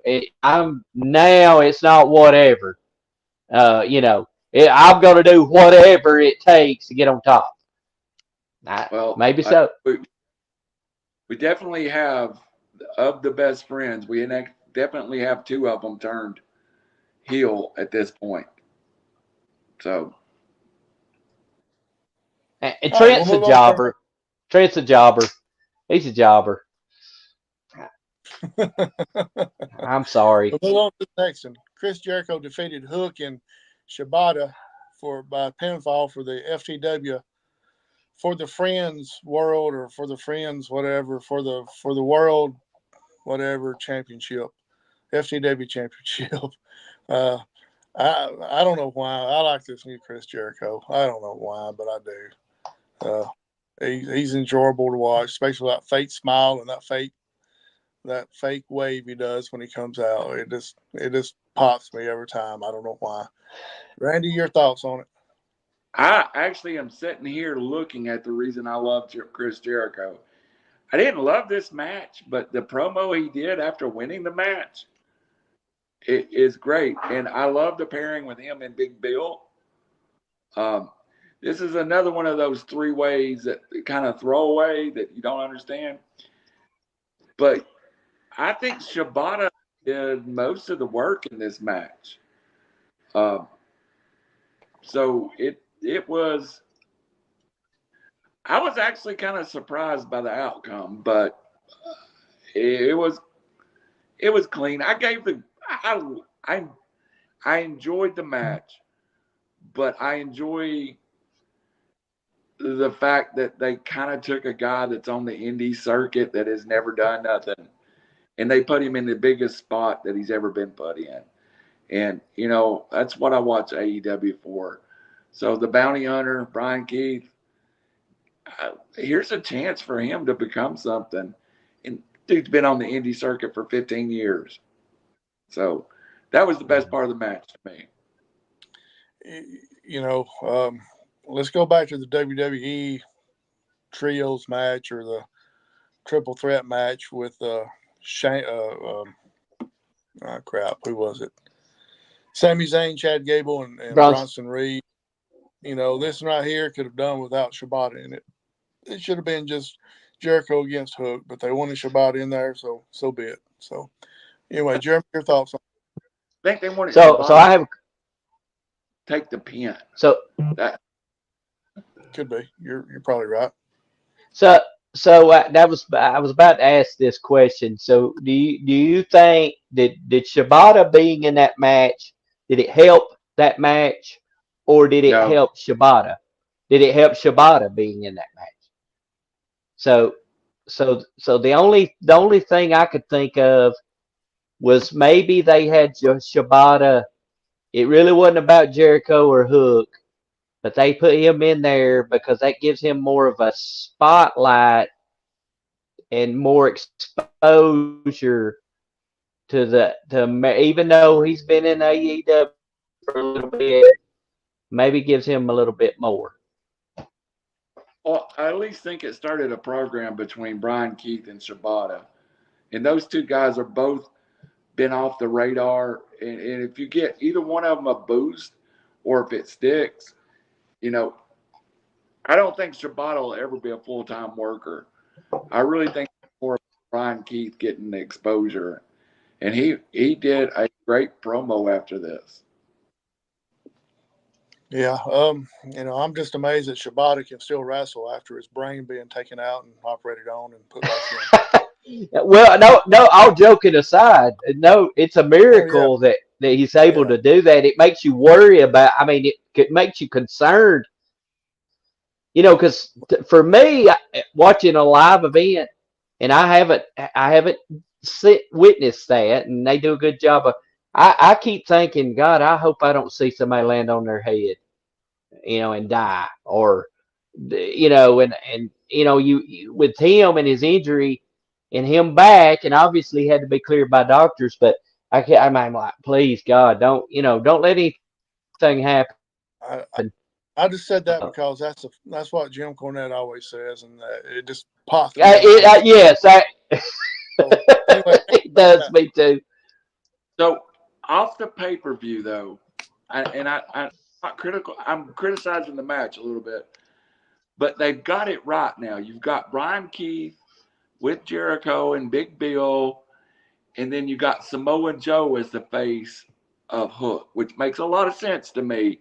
Speaker 1: it's not whatever. I'm going to do whatever it takes to get on top. Maybe so.
Speaker 7: We definitely have, of the best friends, we definitely have 2 of them turned heel at this point. So,
Speaker 1: and Trent's a jobber. Trent's a jobber. He's a jobber. I'm sorry.
Speaker 6: We'll move on to the next one. Chris Jericho defeated Hook and Shibata by pinfall for the FTW, for the Friends World, or for the Friends whatever, for the World whatever championship, FTW championship. I don't know why. I like this new Chris Jericho. I don't know why, but I do. He's enjoyable to watch, especially that fake smile and that fake wave he does when he comes out. It just pops me every time. I don't know why. Randy, your thoughts on it?
Speaker 7: I actually am sitting here looking at the reason I love Chris Jericho. I didn't love this match, but the promo he did after winning the match, it is great. And I love the pairing with him and Big Bill. This is another one of those 3 ways that kind of throwaway that you don't understand. But I think Shibata did most of the work in this match. So it was. I was actually kind of surprised by the outcome, but it was clean. I enjoyed the match, but I enjoy the fact that they kind of took a guy that's on the indie circuit that has never done nothing, and they put him in the biggest spot that he's ever been put in. And, you know, that's what I watch AEW for. So the bounty hunter, Brian Keith, here's a chance for him to become something. And dude's been on the indie circuit for 15 years. So that was the best part of the match to me.
Speaker 6: You know, let's go back to the WWE trios match or the triple threat match with Shane. Crap, who was it? Sami Zayn, Chad Gable, and Bronson Reed. You know, this right here could have done without Shibata in it. It should have been just Jericho against Hook, but they wanted Shibata in there, so be it. So, anyway, Jeremy, your thoughts on it?
Speaker 7: I think they wanted
Speaker 1: so I have
Speaker 7: take the pin.
Speaker 1: So
Speaker 7: that
Speaker 6: could be. You're probably right.
Speaker 1: So I was about to ask this question. So do you think did Shibata being in that match, did it help that match, or did it help Shibata? Did it help Shibata being in that match? So the only thing I could think of was maybe they had Shibata. It really wasn't about Jericho or Hook, but they put him in there because that gives him more of a spotlight and more exposure to even though he's been in AEW for a little bit, maybe gives him a little bit more.
Speaker 7: Well, I at least think it started a program between Brian Keith and Shibata. And those two guys are both been off the radar. And if you get either one of them a boost or if it sticks, you know, I don't think Shibata will ever be a full-time worker. I really think more Brian Keith getting the exposure. And he did a great promo after this.
Speaker 6: Yeah, you know, I'm just amazed that Shibata can still wrestle after his brain being taken out and operated on and put back
Speaker 1: in. Well, no, all joking aside, no, it's a miracle that he's able to do that. It makes you worry about. I mean, it makes you concerned. You know, because for me, watching a live event, and I haven't witnessed that, and they do a good job of. I keep thinking, God, I hope I don't see somebody land on their head, you know, and die, or, you know, and you know, you with him and his injury, and him back, and obviously had to be cleared by doctors, but I'm like, please, God, don't let anything happen.
Speaker 6: I just said that because that's what Jim Cornette always says, and it just popped.
Speaker 1: Yes, anyway, it does me too.
Speaker 7: So off the pay-per-view though, I'm not critical. I'm criticizing the match a little bit, but they've got it right now. You've got Brian Keith with Jericho and Big Bill, and then you got Samoa Joe as the face of Hook, which makes a lot of sense to me.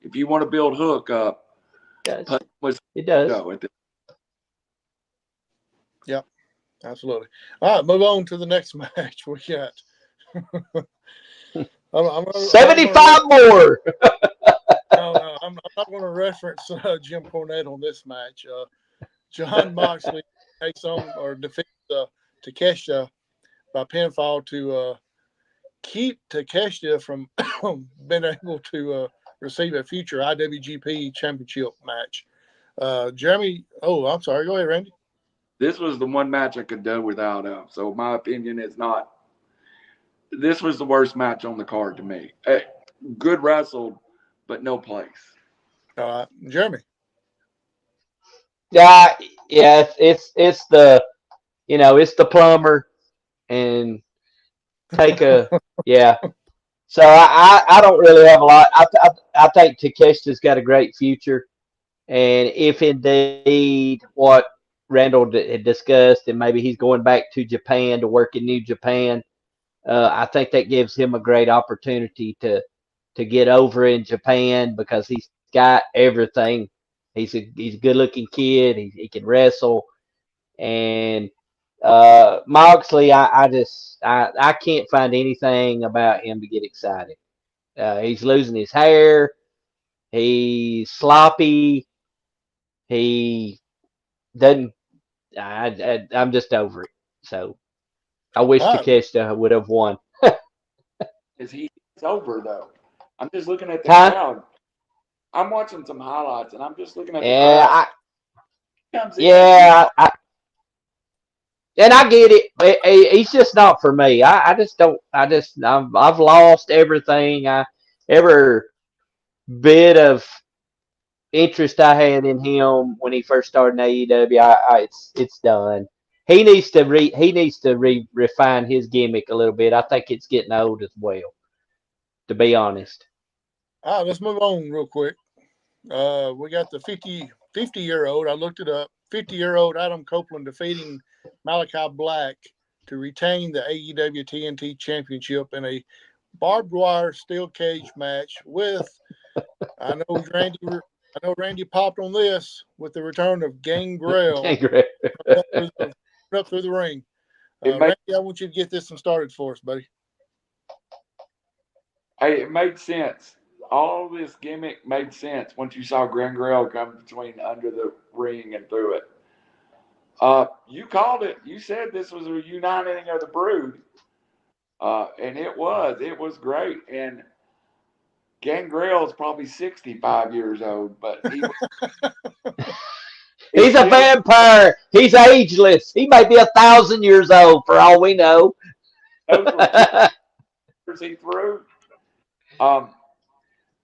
Speaker 7: If you want to build Hook up,
Speaker 1: it does.
Speaker 6: Yep, absolutely. All right, move on to the next match. We got
Speaker 1: 75 more.
Speaker 6: No, I'm not going to reference Jim Cornette on this match. Jon Moxley takes on or defeats Takeshita by pinfall to keep Takeshita from being able to receive a future IWGP Championship match. Jeremy, I'm sorry. Go ahead, Randy.
Speaker 7: This was the one match I could do without him. So my opinion is not. This was the worst match on the card to me. Good wrestled, but no place.
Speaker 6: Jeremy.
Speaker 1: Yeah, it's the, you know, it's the plumber, and take a yeah. So I don't really have a lot. I think Takeshita's got a great future, and if indeed what Randall had discussed, and maybe he's going back to Japan to work in New Japan, I think that gives him a great opportunity to to get over in Japan because he's got everything. He's a good looking kid. He can wrestle, and Moxley, I can't find anything about him to get excited. He's losing his hair. He's sloppy. He doesn't. I'm just over it. So I wish Takeshita would have won.
Speaker 7: He's over though. I'm just looking at the
Speaker 1: Huh?
Speaker 7: crowd. I'm watching some highlights, and I'm just looking at the
Speaker 1: Yeah,
Speaker 7: crowd.
Speaker 1: And I get it. He's just not for me. I just don't. I've lost everything. Every bit of interest I had in him when he first started in AEW. It's done. He needs to refine his gimmick a little bit. I think it's getting old as well, to be honest.
Speaker 6: All right, let's move on real quick. We got the 50-year-old. I looked it up. 50-year-old Adam Copeland defeating Malakai Black to retain the AEW TNT Championship in a barbed wire steel cage match with. I know Randy popped on this with the return of Gangrel up through the ring. Randy, I want you to get this one started for us, buddy.
Speaker 7: Hey, it made sense. All this gimmick made sense once you saw Gangrel come between under the ring and through it. You called it. You said this was a uniting of the Brood, and it was. It was great. And Gangrel is probably 65 years old, but
Speaker 1: he's a vampire. He's ageless. He might be 1,000 years old for all we know.
Speaker 7: Those were he threw.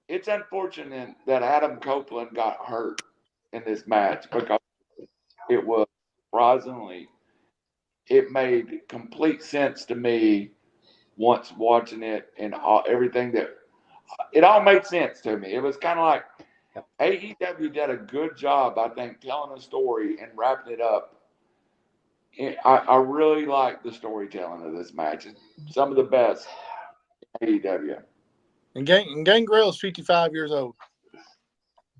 Speaker 7: It's unfortunate that Adam Copeland got hurt in this match because it was surprisingly, it made complete sense to me once watching it and everything that it all made sense to me. It was kind of like AEW did a good job, I think, telling a story and wrapping it up. I really like the storytelling of this match. It's some of the best AEW.
Speaker 6: And Gangrel is 55 years old.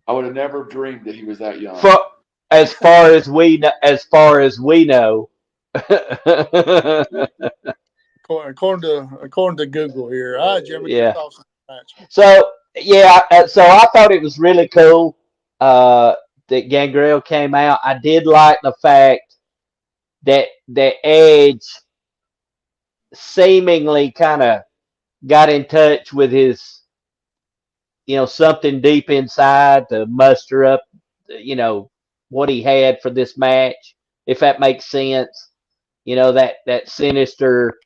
Speaker 7: I would have never dreamed that he was that young.
Speaker 1: As far as we know.
Speaker 6: According to Google here. All right, Jeremy.
Speaker 1: Yeah.
Speaker 6: Match.
Speaker 1: So I thought it was really cool that Gangrel came out. I did like the fact that Edge seemingly kind of got in touch with his, something deep inside to muster up, what he had for this match, if that makes sense. That sinister,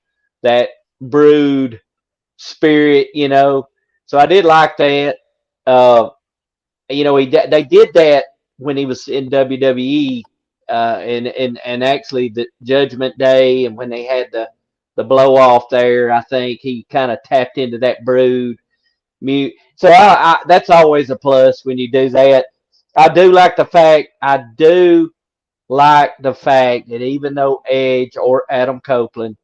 Speaker 1: that Brood spirit, So I did like that. They did that when he was in WWE, and actually the Judgment Day, and when they had the blow off there, I think he kind of tapped into that Brood. So that's always a plus when you do that. I do like the fact that even though Edge or Adam Copeland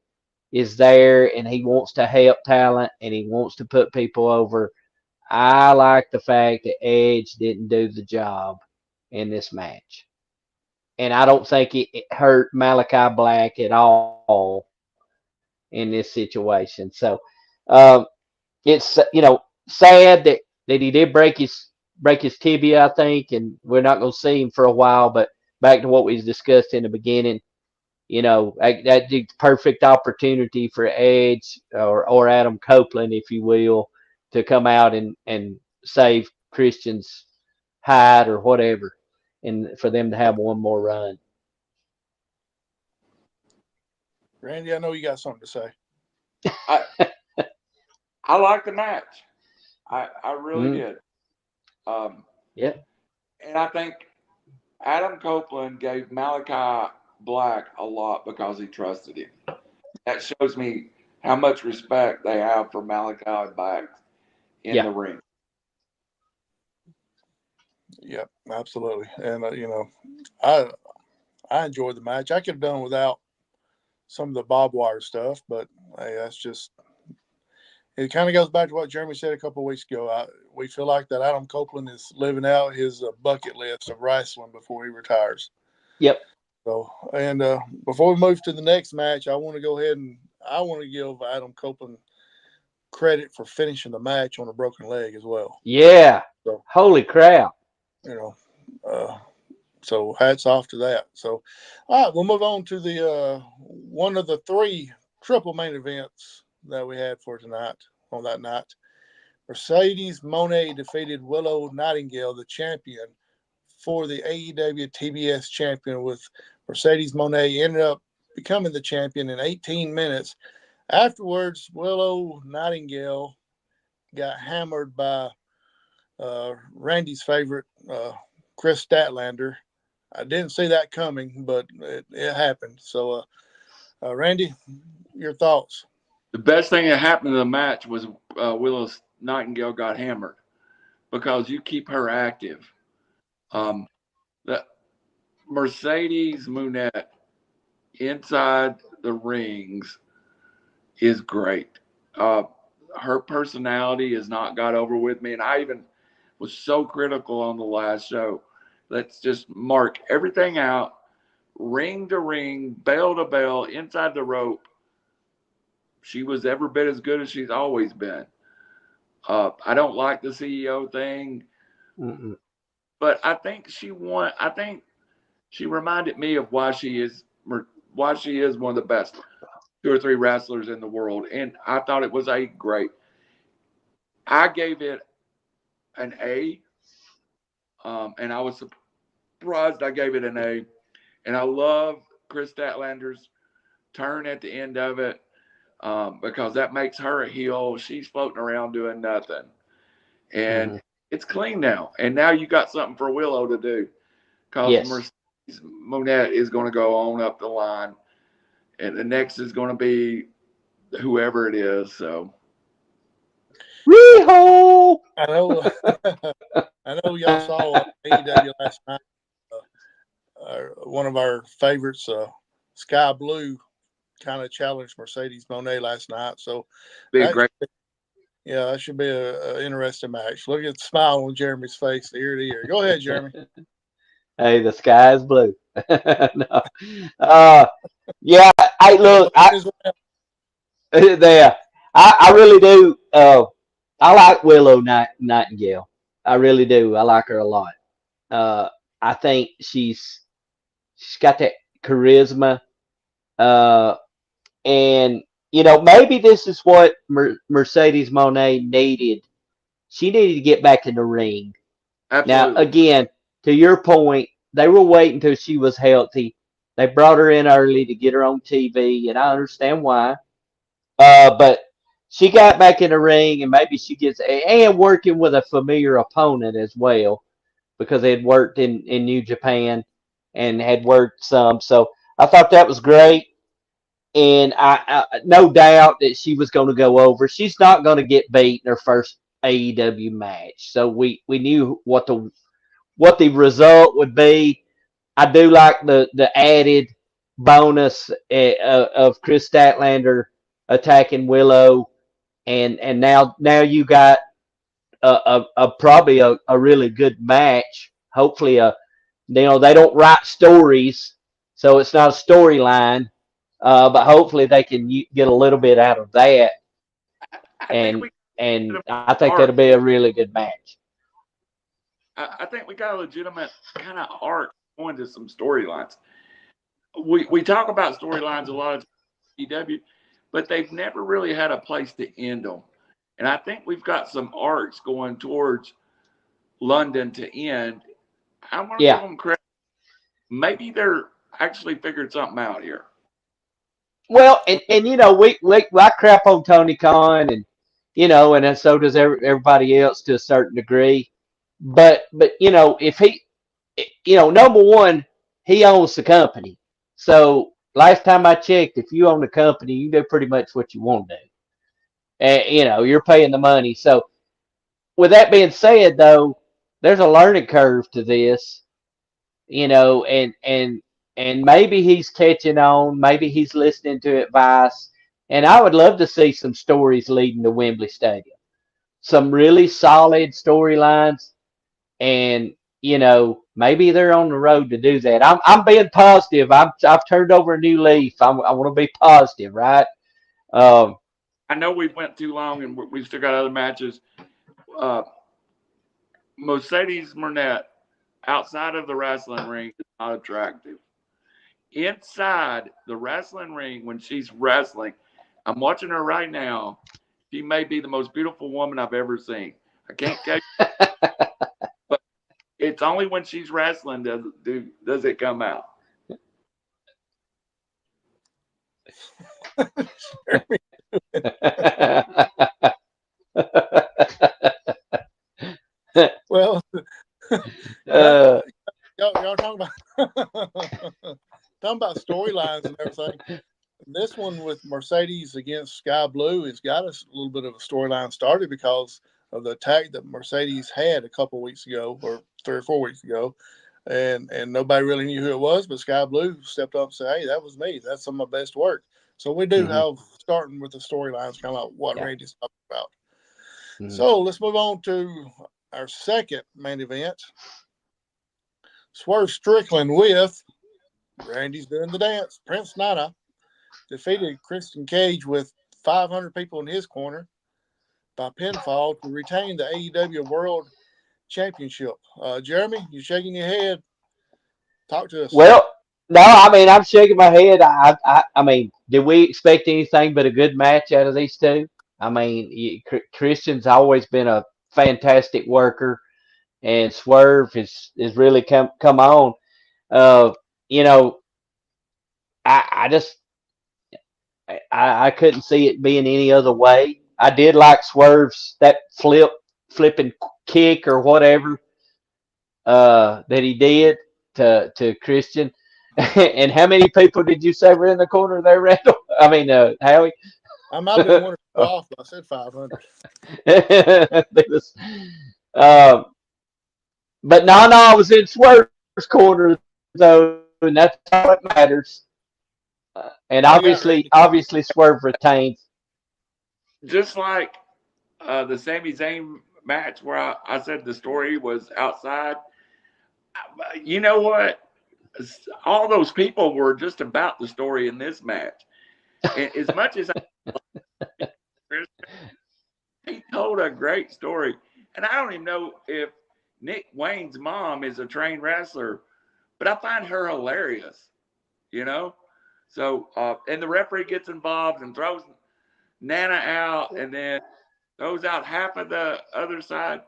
Speaker 1: is there and he wants to help talent and he wants to put people over, I like the fact that Edge didn't do the job in this match. And I don't think it hurt Malakai Black at all in this situation. So it's sad that he did break his tibia, I think, and we're not going to see him for a while. But back to what we discussed in the beginning, that's the perfect opportunity for Edge or Adam Copeland, if you will, to come out and save Christian's hide or whatever, and for them to have one more run.
Speaker 6: Randy, I know you got something to say.
Speaker 7: I like the match. I really did.
Speaker 1: Yeah.
Speaker 7: And I think Adam Copeland gave Malakai Black a lot because he trusted him. That shows me how much respect they have for Malakai Black in the ring.
Speaker 6: Yep, absolutely. And I enjoyed the match. I could have done without some of the barbed wire stuff, but hey, that's just it kind of goes back to what Jeremy said a couple of weeks ago. We feel like that Adam Copeland is living out his bucket list of wrestling before he retires.
Speaker 1: Yep.
Speaker 6: So, and before we move to the next match, I want to go ahead and I want to give Adam Copeland credit for finishing the match on a broken leg as well.
Speaker 1: Yeah.
Speaker 6: So,
Speaker 1: holy crap.
Speaker 6: So hats off to that. So, all right, we'll move on to the one of the 3 triple main events that we had for tonight on that night. Mercedes Moné defeated Willow Nightingale, the champion, for the AEW TBS champion, with Mercedes Moné ended up becoming the champion in 18 minutes. Afterwards, Willow Nightingale got hammered by Randy's favorite, Chris Statlander. I didn't see that coming, but it happened. So, Randy, your thoughts?
Speaker 7: The best thing that happened in the match was Willow Nightingale got hammered, because you keep her active. The Mercedes Moné inside the rings is great. Her personality has not got over with me, and I even was so critical on the last show. Let's just mark everything out, ring to ring, bell to bell, inside the rope. She was every bit as good as she's always been. I don't like the CEO thing, but I think she won. I think she reminded me of why she is one of the best 2 or 3 wrestlers in the world, and I thought it was a great. I gave it an A, and I was surprised I gave it an A, and I love Chris Statlander's turn at the end of it, because that makes her a heel. She's floating around doing nothing, and it's clean now. And now you got something for Willow to do, because Mercedes Moné is going to go on up the line, and the next is going to be whoever it is. So,
Speaker 1: Wee-ho!
Speaker 6: I know y'all saw AEW last night. One of our favorites, Sky Blue, kind of challenged Mercedes Moné last night. So,
Speaker 7: great.
Speaker 6: That should be an interesting match. Look at the smile on Jeremy's face ear to ear. Go ahead, Jeremy.
Speaker 1: Hey, the sky is blue. No. Yeah, I look. I really do. I like Willow Nightingale. I really do. I like her a lot. I think she's got that charisma. And maybe this is what Mercedes Moné needed. She needed to get back in the ring.
Speaker 7: Absolutely.
Speaker 1: Now, again, to your point, they were waiting until she was healthy. They brought her in early to get her on TV, and I understand why. But she got back in the ring, and maybe she gets and working with a familiar opponent as well, because they had worked in New Japan and had worked some. So I thought that was great, and I no doubt that she was going to go over. She's not going to get beat in her first AEW match, so we knew what the result would be. I do like the added bonus of Chris Statlander attacking Willow, and now you got probably a really good match. Hopefully, they don't write stories, so it's not a storyline, but hopefully they can get a little bit out of that, and I think that'll be a really good match.
Speaker 7: I think we got a legitimate kind of arc going to some storylines. We talk about storylines a lot of EW, but they've never really had a place to end them. And I think we've got some arcs going towards London to end. I'm going to give them credit. Maybe they're actually figured something out here.
Speaker 1: Well, and I crap on Tony Khan, and and so does everybody else to a certain degree. But if he, number one, he owns the company. So last time I checked, if you own the company, you do pretty much what you want to do. And you're paying the money. So with that being said, though, there's a learning curve to this. And maybe he's catching on. Maybe he's listening to advice, And I would love to see some stories leading to Wembley Stadium. Some really solid storylines, and maybe they're on the road to do that. I'm being positive. I've turned over a new leaf. I want to be positive, right?
Speaker 7: I know we went too long, and we still got other matches. Mercedes Moné, outside of the wrestling ring, is not attractive. Inside the wrestling ring, when she's wrestling, I'm watching her right now. She may be the most beautiful woman I've ever seen. I can't tell you, but it's only when she's wrestling does it come out.
Speaker 6: Well, y'all talking about storylines and everything. This one with Mercedes against Sky Blue has got us a little bit of a storyline started because of the attack that Mercedes had a couple weeks ago, or 3 or 4 weeks ago, and nobody really knew who it was, but Sky Blue stepped up and said, "Hey, that was me. That's some of my best work." So we do have, starting with the storylines, kind of like what Randy's talking about. So let's move on to our second main event. Swerve Strickland with Randy's doing the dance. Prince Nana defeated Christian Cage with 500 people in his corner by pinfall to retain the AEW World Championship. Jeremy, you're shaking your head. Talk to us.
Speaker 1: Well, no, I mean, I'm shaking my head. I mean, did we expect anything but a good match out of these two? I mean, Christian's always been a fantastic worker, and Swerve is really come on. I couldn't see it being any other way. I did like Swerve's that flipping kick or whatever that he did to Christian. And how many people did you say were in the corner there, Randall? I mean, Howie?
Speaker 6: I might have been one off, but I said 500.
Speaker 1: But Nana was in Swerve's corner, though, and that's all that matters. And obviously, Swerve retains.
Speaker 7: Just like the Sami Zayn match where I said the story was outside. You know what? All those people were just about the story in this match. And as much as he told a great story. And I don't even know if Nick Wayne's mom is a trained wrestler, but I find her hilarious, So, and the referee gets involved and throws Nana out and then throws out half of the other side.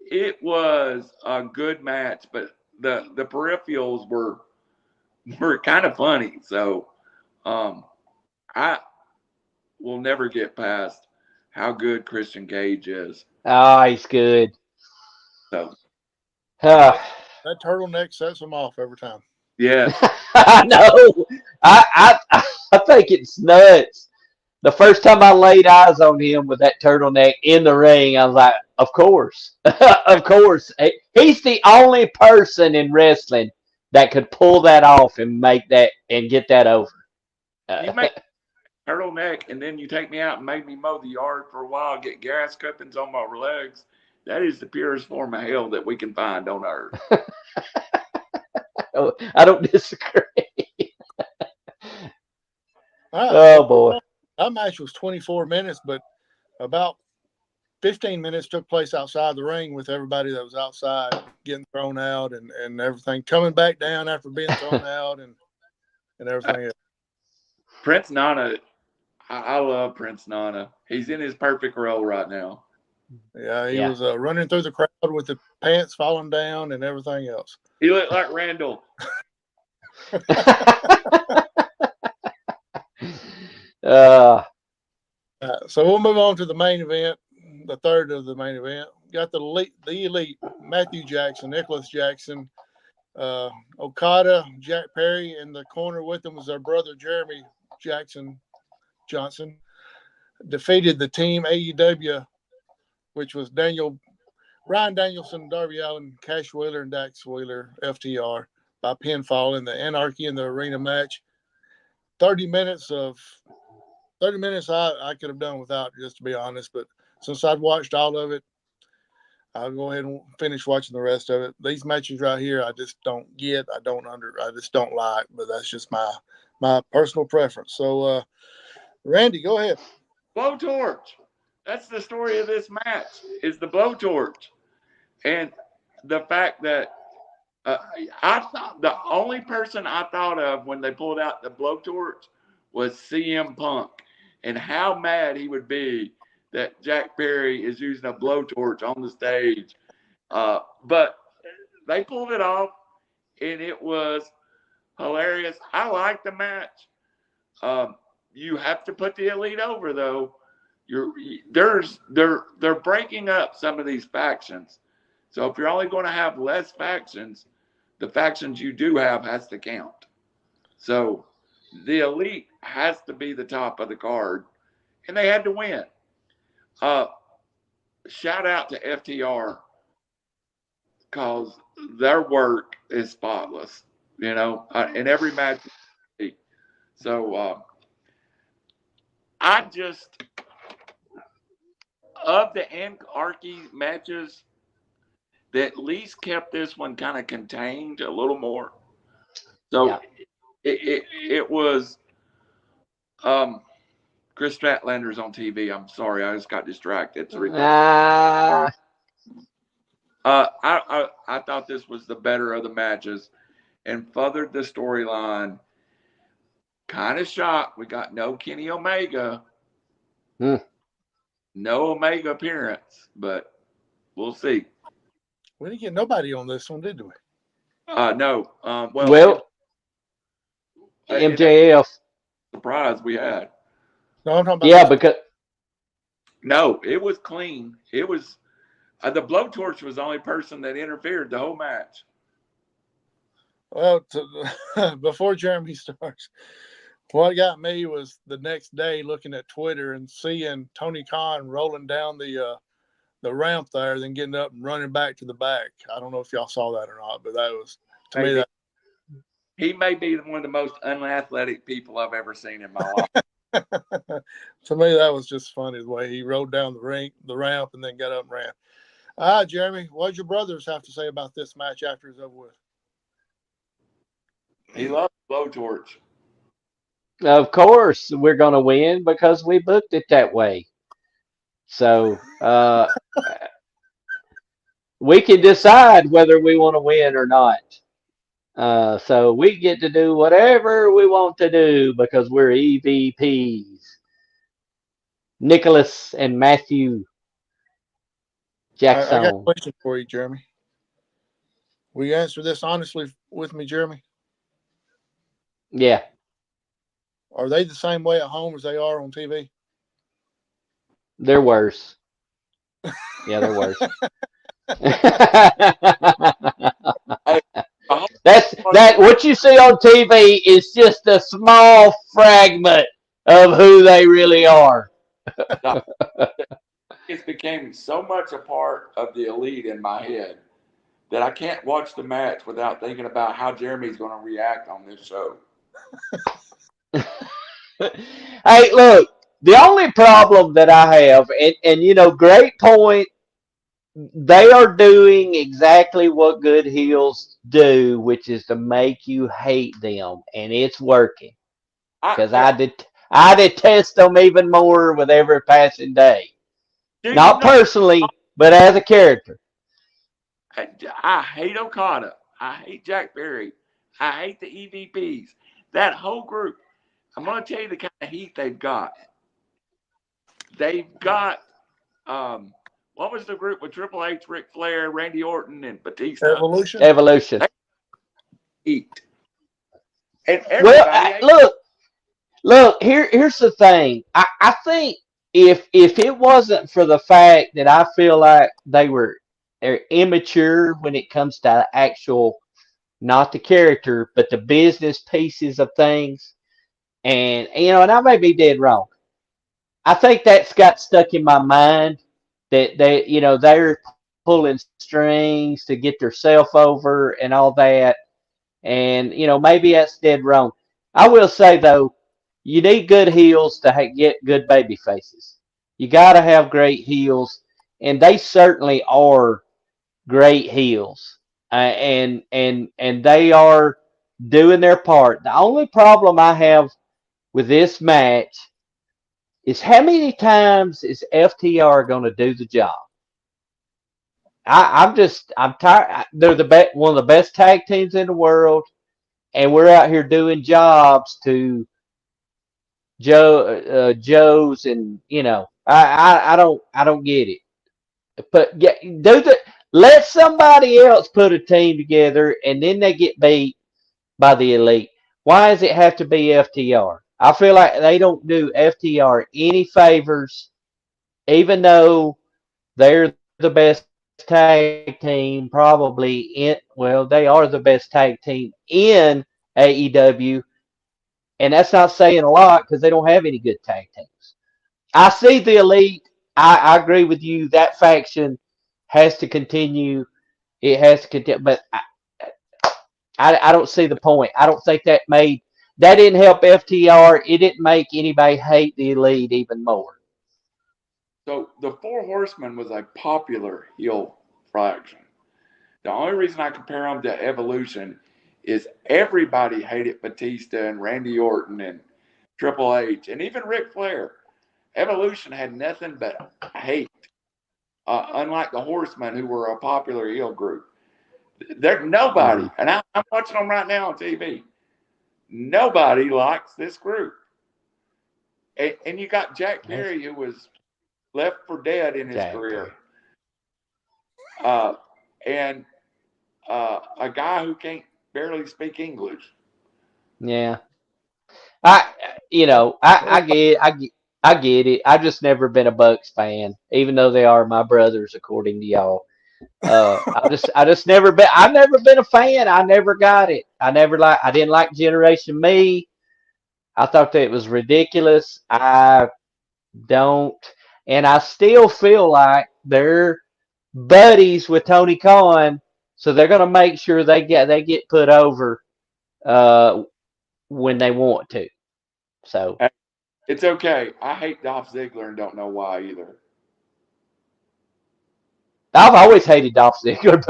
Speaker 7: It was a good match, but the peripherals were kind of funny. So, I will never get past how good Christian Cage is.
Speaker 1: Oh, he's good.
Speaker 7: So
Speaker 6: that turtleneck sets him off every time.
Speaker 7: Yeah.
Speaker 1: I know. I think it's nuts. The first time I laid eyes on him with that turtleneck in the ring, I was like, of course. Of course. He's the only person in wrestling that could pull that off and make that and get that over.
Speaker 7: You make turtleneck and then you take me out and make me mow the yard for a while, get grass clippings on my legs. That is the purest form of hell that we can find on earth.
Speaker 1: I don't disagree.
Speaker 6: Right.
Speaker 1: Oh, boy.
Speaker 6: That match was 24 minutes, but about 15 minutes took place outside the ring with everybody that was outside getting thrown out and everything, coming back down after being thrown out and everything else.
Speaker 7: Prince Nana, I love Prince Nana. He's in his perfect role right now.
Speaker 6: Yeah, he was running through the crowd with the pants falling down and everything else.
Speaker 7: He looked like Randall.
Speaker 6: So we'll move on to the main event, the third of the main event. Got the elite Matthew Jackson, Nicholas Jackson, Okada, Jack Perry in the corner with him was their brother Jeremy Johnson. Defeated the team AEW, which was Ryan Danielson, Darby Allin, Cash Wheeler, and Dax Wheeler, FTR, by pinfall in the Anarchy in the Arena match. 30 minutes of 30 minutes I could have done without, just to be honest. But since I'd watched all of it, I'll go ahead and finish watching the rest of it. These matches right here, I just don't get. I just don't like. But that's just my personal preference. So, Randy, go ahead.
Speaker 7: Blowtorch. That's the story of this match. Is the blowtorch, and the fact that I thought the only person I thought of when they pulled out the blowtorch was CM Punk, and how mad he would be that Jack Perry is using a blowtorch on the stage. But they pulled it off, and it was hilarious. I like the match. You have to put the Elite over, though. They're breaking up some of these factions. So if you're only going to have less factions, the factions you do have has to count. So the Elite has to be the top of the card, and they had to win. Shout out to FTR, because their work is spotless, in every match. So I just, of the Anarchy matches, that at least kept this one kind of contained a little more. So yeah. It was Chris Statlander's on TV. I'm sorry, I just got distracted. I thought this was the better of the matches and furthered the storyline. Kind of shocked we got no Kenny Omega. No Omega appearance, but we'll see.
Speaker 6: We didn't get nobody on this one, did we?
Speaker 7: No.
Speaker 1: Well, MJF.
Speaker 7: Surprise we had.
Speaker 6: No, I'm talking about
Speaker 1: because
Speaker 7: no, it was clean. It was the blowtorch was the only person that interfered the whole match.
Speaker 6: Well, before Jeremy starts, what got me was the next day looking at Twitter and seeing Tony Khan rolling down the ramp there, then getting up and running back to the back. I don't know if y'all saw that or not, but that was, to me, that
Speaker 7: he may be one of the most unathletic people I've ever seen in my life.
Speaker 6: To me, that was just funny the way he rode down the ramp and then got up and ran. All right, Jeremy, what did your brothers have to say about this match after it's over with?
Speaker 7: He loves blowtorch.
Speaker 1: Of course, we're going to win because we booked it that way. So we can decide whether we want to win or not. So we get to do whatever we want to do because we're EVPs. Nicholas and Matthew Jackson.
Speaker 6: I got a question for you, Jeremy. Will you answer this honestly with me, Jeremy?
Speaker 1: Yeah.
Speaker 6: Are they the same way at home as they are on TV?
Speaker 1: They're worse. Yeah, they're worse. That what you see on TV is just a small fragment of who they really are.
Speaker 7: It's became so much a part of the Elite in my head that I can't watch the match without thinking about how Jeremy's going to react on this show.
Speaker 1: Hey, look, the only problem that I have, and great point, they are doing exactly what good heels do, which is to make you hate them, and it's working. Because I detest them even more with every passing day. Not personally, but as a character.
Speaker 7: I hate Okada. I hate Jack Perry. I hate the EVPs. That whole group. I'm going to tell you the kind of heat they've got. They've got, what was the group with Triple H, Ric Flair, Randy Orton, and Batista?
Speaker 1: Evolution.
Speaker 7: Heat. And everybody.
Speaker 1: Look. Here's the thing. I think if it wasn't for the fact that I feel like they're immature when it comes to actual, not the character, but the business pieces of things. And I may be dead wrong. I think that's got stuck in my mind that they're pulling strings to get themselves over and all that. And, maybe that's dead wrong. I will say, though, you need good heels to get good baby faces. You got to have great heels, and they certainly are great heels, and they are doing their part. The only problem I have with this match is how many times is FTR going to do the job? I'm tired. They're one of the best tag teams in the world, and we're out here doing jobs to Joe's, and I don't get it. But let somebody else put a team together, and then they get beat by the Elite. Why does it have to be FTR? I feel like they don't do FTR any favors, even though they're the best tag team probably they are the best tag team in AEW, and that's not saying a lot because they don't have any good tag teams. I see the Elite. I agree with you. That faction has to continue. It has to continue, but I don't see the point. I don't think that didn't help FTR. It didn't make anybody hate the Elite even more.
Speaker 7: So the Four Horsemen was a popular heel faction. The only reason I compare them to Evolution is everybody hated Batista and Randy Orton and Triple H and even Ric Flair. Evolution had nothing but hate, unlike the Horsemen, who were a popular heel group. There's nobody, and I'm watching them right now on TV. Nobody likes this group. And you got Jack Perry, who was left for dead in his career. And a guy who can't barely speak English.
Speaker 1: Yeah. I get it. I just never been a Bucks fan, even though they are my brothers, according to y'all. I just never been. I've never been a fan. I never got it. I didn't like Generation Me. I thought that it was ridiculous. I don't, and I still feel like they're buddies with Tony Khan, so they're gonna make sure they get put over when they want to. So
Speaker 7: it's okay. I hate Dolph Ziggler and don't know why either.
Speaker 1: I've always hated Dolph Ziggler,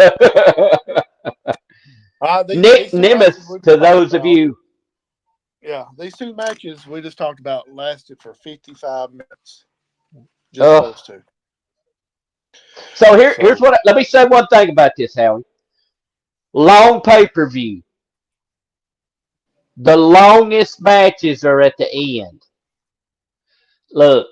Speaker 1: but Nick Nimitz to those of you.
Speaker 6: Yeah, these two matches we just talked about lasted for 55 minutes. Just those two.
Speaker 1: So here's what. Let me say one thing about this, Howie. Long pay-per-view. The longest matches are at the end. Look,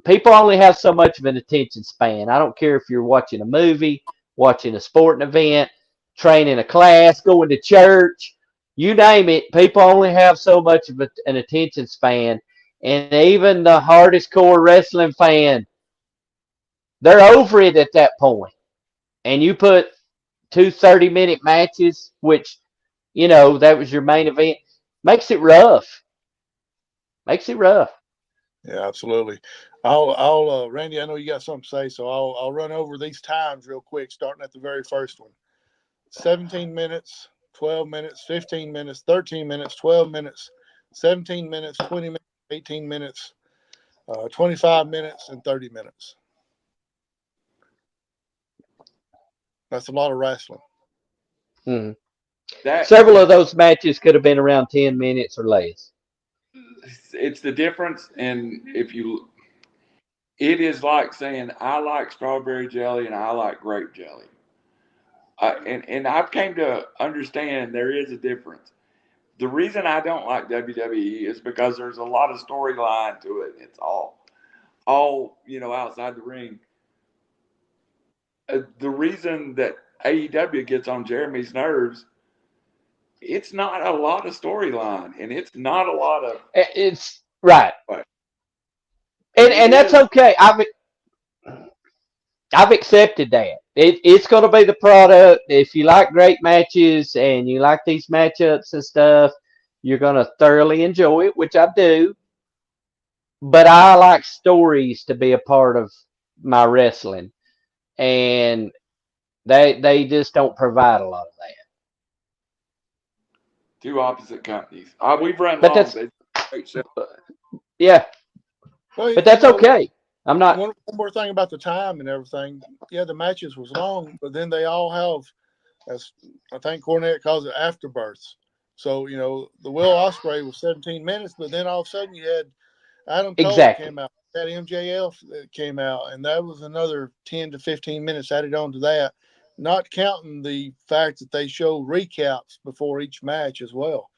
Speaker 1: people only have so much of an attention span. I don't care if you're watching a movie, watching a sporting event, training a class, going to church, you name it. People only have so much of an attention span. And even the hardest core wrestling fan, they're over it at that point. And you put 2 30-minute matches, which, that was your main event, makes it rough.
Speaker 6: Yeah, absolutely. I'll Randy, I know you got something to say, so I'll run over these times real quick, starting at the very first one. 17 minutes, 12 minutes, 15 minutes, 13 minutes, 12 minutes, 17 minutes, 20 minutes, 18 minutes, 25 minutes, and 30 minutes. That's a lot of wrestling.
Speaker 1: Several of those matches could have been around 10 minutes or less.
Speaker 7: It's the difference, and it is like saying I like strawberry jelly and I like grape jelly. And I've came to understand there is a difference. The reason I don't like WWE is because there's a lot of storyline to it. It's all outside the ring. The reason that AEW gets on Jeremy's nerves, it's not a lot of storyline, and it's not a lot of.
Speaker 1: It's right, and that's okay. I've accepted that. It's going to be the product. If you like great matches and you like these matchups and stuff, you're going to thoroughly enjoy it, which I do. But I like stories to be a part of my wrestling, and they just don't provide a lot of that.
Speaker 7: Two opposite companies. We've run
Speaker 1: but
Speaker 7: long. great show.
Speaker 1: Yeah,
Speaker 6: Well,
Speaker 1: but that's okay. I'm not.
Speaker 6: One more thing about the time and everything. Yeah, the matches was long, but then they all have, as I think Cornette calls it, afterbirths. So, the Will Ospreay was 17 minutes, but then all of a sudden you had Adam Cole
Speaker 1: Exactly.
Speaker 6: came out, that MJF that came out, and that was another 10 to 15 minutes added on to that, not counting the fact that they show recaps before each match as well.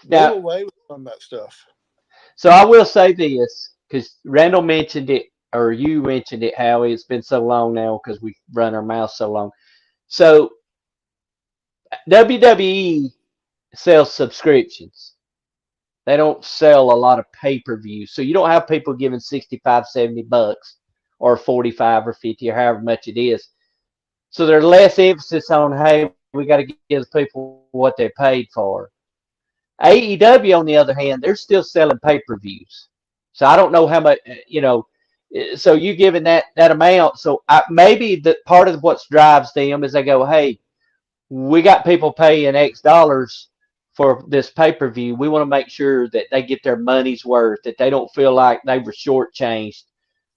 Speaker 1: Now,
Speaker 6: Do away with some of that stuff.
Speaker 1: so I will say this because Randall mentioned it, or you mentioned it, Howie. It's been so long now because we run our mouth so long. So WWE sells subscriptions. They don't sell a lot of pay-per-views. So you don't have people giving 65, 70 bucks or 45 or 50 or however much it is. So there's less emphasis on, hey, we got to give people what they paid for. AEW, on the other hand, they're still selling pay-per-views. So I don't know how much, so you giving that amount. So maybe the part of what drives them is they go, hey, we got people paying X dollars for this pay-per-view. We want to make sure that they get their money's worth, that they don't feel like they were shortchanged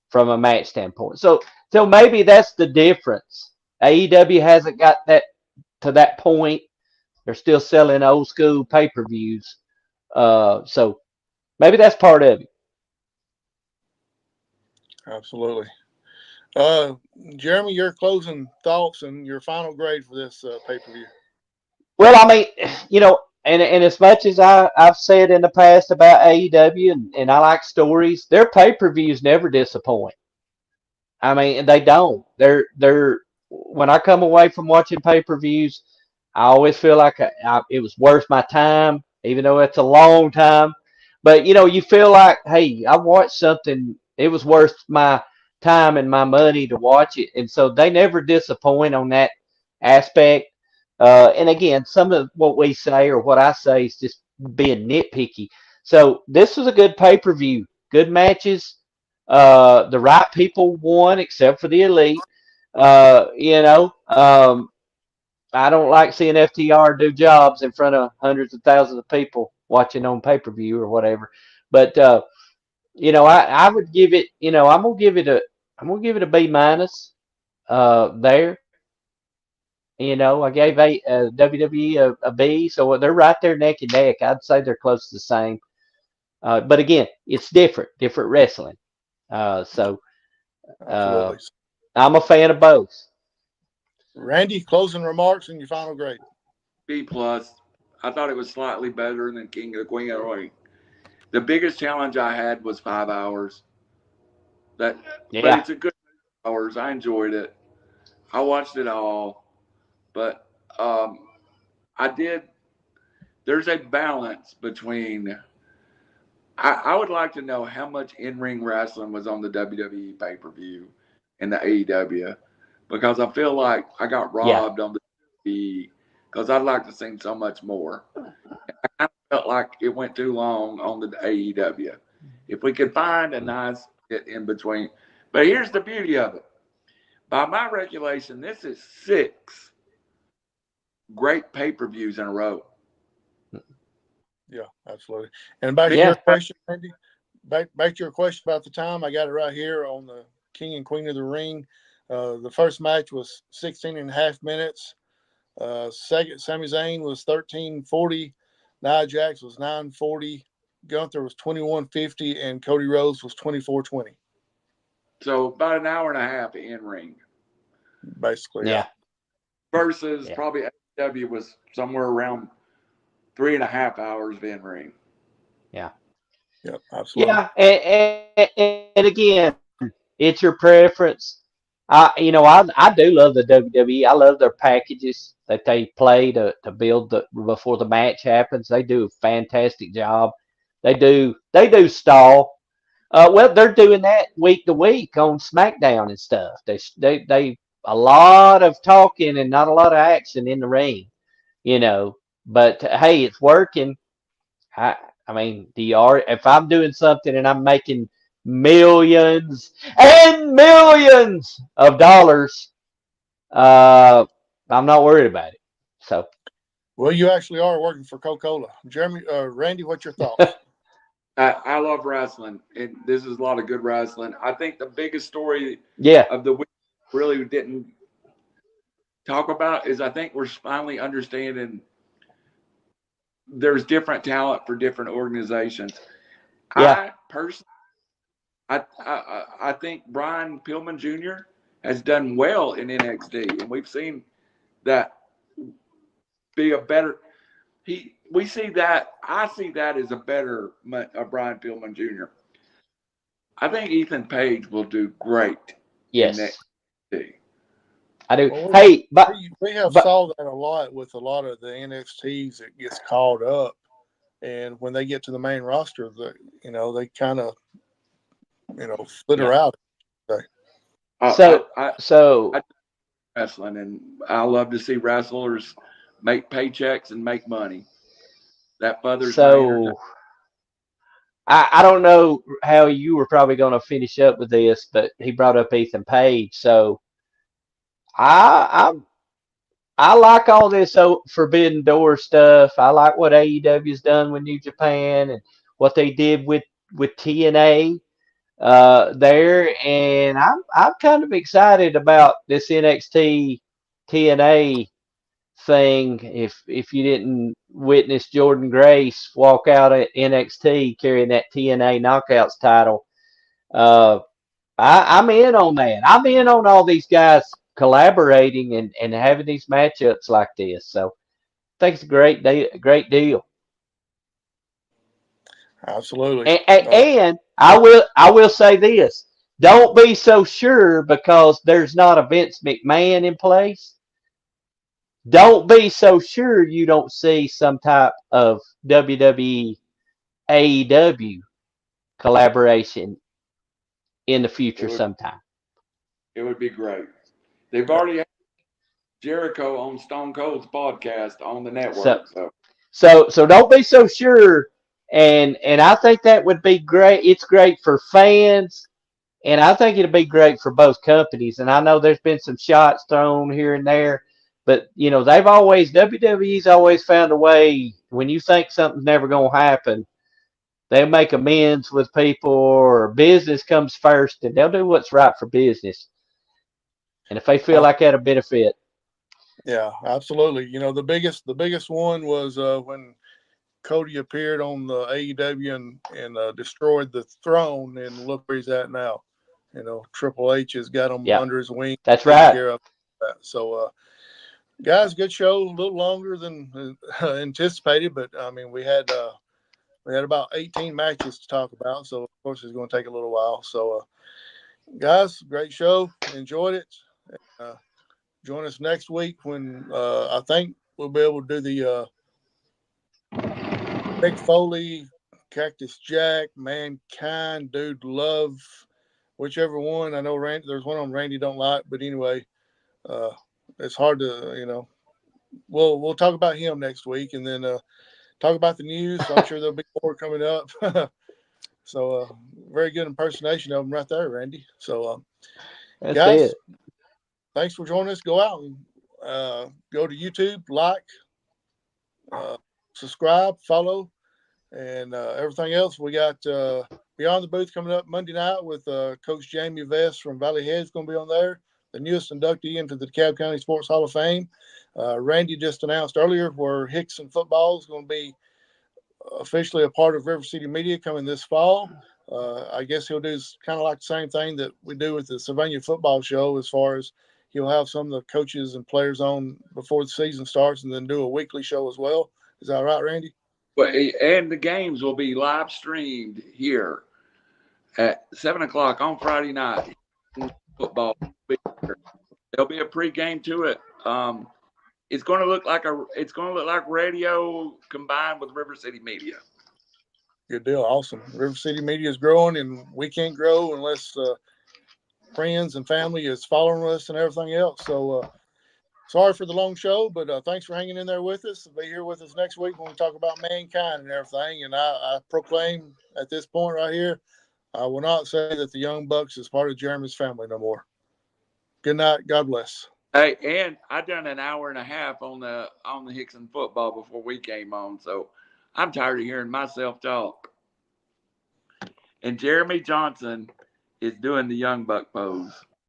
Speaker 1: from a match standpoint. So maybe that's the difference. AEW hasn't got that to that point. They're still selling old school pay-per-views. So maybe that's part of it.
Speaker 6: Absolutely. Jeremy, your closing thoughts and your final grade for this pay-per-view.
Speaker 1: Well, I mean, and as much as I've said in the past about AEW and I like stories, their pay-per-views never disappoint. I mean, they don't. They're when I come away from watching pay-per-views, I always feel like it was worth my time, even though it's a long time. But you feel like, hey, I watched something. It was worth my time and my money to watch it, and so they never disappoint on that aspect. And again, some of what we say or what I say is just being nitpicky. So this was a good pay-per-view, good matches. The right people won, except for the elite. I don't like seeing FTR do jobs in front of hundreds of thousands of people watching on pay-per-view or whatever. But I would give it. I'm gonna give it a B minus. There. I gave WWE a B, so they're right there neck and neck. I'd say they're close to the same. But again, it's different wrestling. So
Speaker 6: Absolutely.
Speaker 1: I'm a fan of both.
Speaker 6: Randy, closing remarks and your final grade.
Speaker 7: B plus. I thought it was slightly better than King of the Queen of the Ring. The biggest challenge I had was 5 hours. But it's a good hours. I enjoyed it. I watched it all, but I did. There's a balance between. I would like to know how much in-ring wrestling was on the WWE pay-per-view and the AEW, because I feel like I got robbed on the WWE, because I'd like to see so much more. I kind of felt like it went too long on the AEW. If we could find a nice bit in between. But here's the beauty of it. By my recollection, this is 6 great pay-per-views in a row.
Speaker 6: Yeah, absolutely. And back to your question, Randy, back to your question about the time, I got it right here on the King and Queen of the Ring. The first match was 16 and a half minutes. Second, Sami Zayn was 13:40. Nia Jax was 9:40. Gunther was 21:50, and Cody Rhodes was 24:20.
Speaker 7: So about an hour and a half in ring.
Speaker 6: Basically, yeah.
Speaker 7: Versus probably AEW was somewhere around 3.5 hours in ring.
Speaker 1: Yeah.
Speaker 6: Yep, absolutely.
Speaker 1: Yeah, and again, it's your preference. I do love the WWE. I love their packages that they play to build before the match happens. They do a fantastic job. They do stall. Well, they're doing that week to week on SmackDown and stuff. They a lot of talking and not a lot of action in the ring, But hey, it's working. I mean, if I'm doing something and I'm making millions and millions of dollars, I'm not worried about it. So,
Speaker 6: well, you actually are working for Coca-Cola, Jeremy. Randy, what's your thoughts?
Speaker 7: I love wrestling, and this is a lot of good wrestling. I think the biggest story of the week really didn't talk about is I think we're finally understanding there's different talent for different organizations.
Speaker 1: Yeah.
Speaker 7: I think Brian Pillman Jr. has done well in NXT, and we've seen that be a better. We see that. I see that as a better Brian Pillman Jr. I think Ethan Page will do great.
Speaker 1: Yes.
Speaker 7: In NXT.
Speaker 1: I do.
Speaker 6: Well,
Speaker 1: Hey,
Speaker 6: we have saw that a lot with a lot of the NXTs that gets called up, and when they get to the main roster, they kind of flitter out.
Speaker 1: So
Speaker 7: wrestling, and I love to see wrestlers make paychecks and make money. That bothers me.
Speaker 1: I don't know how you were probably going to finish up with this, but he brought up Ethan Page. So I like all this Forbidden Door stuff. I like what AEW's done with New Japan and what they did with TNA there, and I'm kind of excited about this NXT TNA thing. If you didn't witness Jordan Grace walk out at NXT carrying that TNA Knockouts title, I'm in on that. I'm in on all these guys collaborating and having these matchups like this. So I think it's a great deal.
Speaker 6: Absolutely.
Speaker 1: And I will say this. Don't be so sure because there's not a Vince McMahon in place. Don't be so sure you don't see some type of WWE AEW collaboration in the future sometime.
Speaker 7: It would be great. They've already had Jericho on Stone Cold's podcast on the network.
Speaker 1: So don't be so sure. And I think that would be great. It's great for fans, and I think it'd be great for both companies. And I know there's been some shots thrown here and there, but WWE's always found a way. When you think something's never going to happen, they'll make amends with people, or business comes first, and they'll do what's right for business. And if they feel like that'll benefit.
Speaker 6: Yeah, absolutely. The biggest one was when Cody appeared on the AEW and destroyed the throne, and look where he's at now. Triple H has got him under his wing.
Speaker 1: That's right.
Speaker 6: Care of that. So, guys, good show. A little longer than anticipated, but I mean, we had about 18 matches to talk about, so of course it's going to take a little while. So, guys, great show. Enjoyed it. Join us next week when I think we'll be able to do the Mick Foley, Cactus Jack, Mankind, Dude Love, whichever one. I know there's one on Randy don't like, but anyway, it's hard to, we'll talk about him next week, and then talk about the news. I'm sure there'll be more coming up. So very good impersonation of him right there, Randy. So guys, thanks for joining us. Go out and go to YouTube, like, subscribe, follow, and everything else. We got Beyond the Booth coming up Monday night with Coach Jamie Vest from Valley Head's going to be on there, the newest inductee into the DeKalb County Sports Hall of Fame. Randy just announced earlier where Hickson football is going to be officially a part of River City Media coming this fall. I guess he'll do kind of like the same thing that we do with the Sylvania football show, as far as he'll have some of the coaches and players on before the season starts, and then do a weekly show as well. Is that right, Randy?
Speaker 7: And the games will be live streamed here at 7:00 on Friday night. Football. There'll be a pregame to it. It's going to look like radio combined with River City Media.
Speaker 6: Good deal. Awesome. River City Media is growing, and we can't grow unless friends and family is following us and everything else. So sorry for the long show, but thanks for hanging in there with us. Be here with us next week when we talk about Mankind and everything. And I proclaim at this point right here, I will not say that the Young Bucks is part of Jeremy's family no more. Good night. God bless.
Speaker 7: Hey, and I done an hour and a half on the Hickson football before we came on, so I'm tired of hearing myself talk. And Jeremy Johnson is doing the Young Buck pose.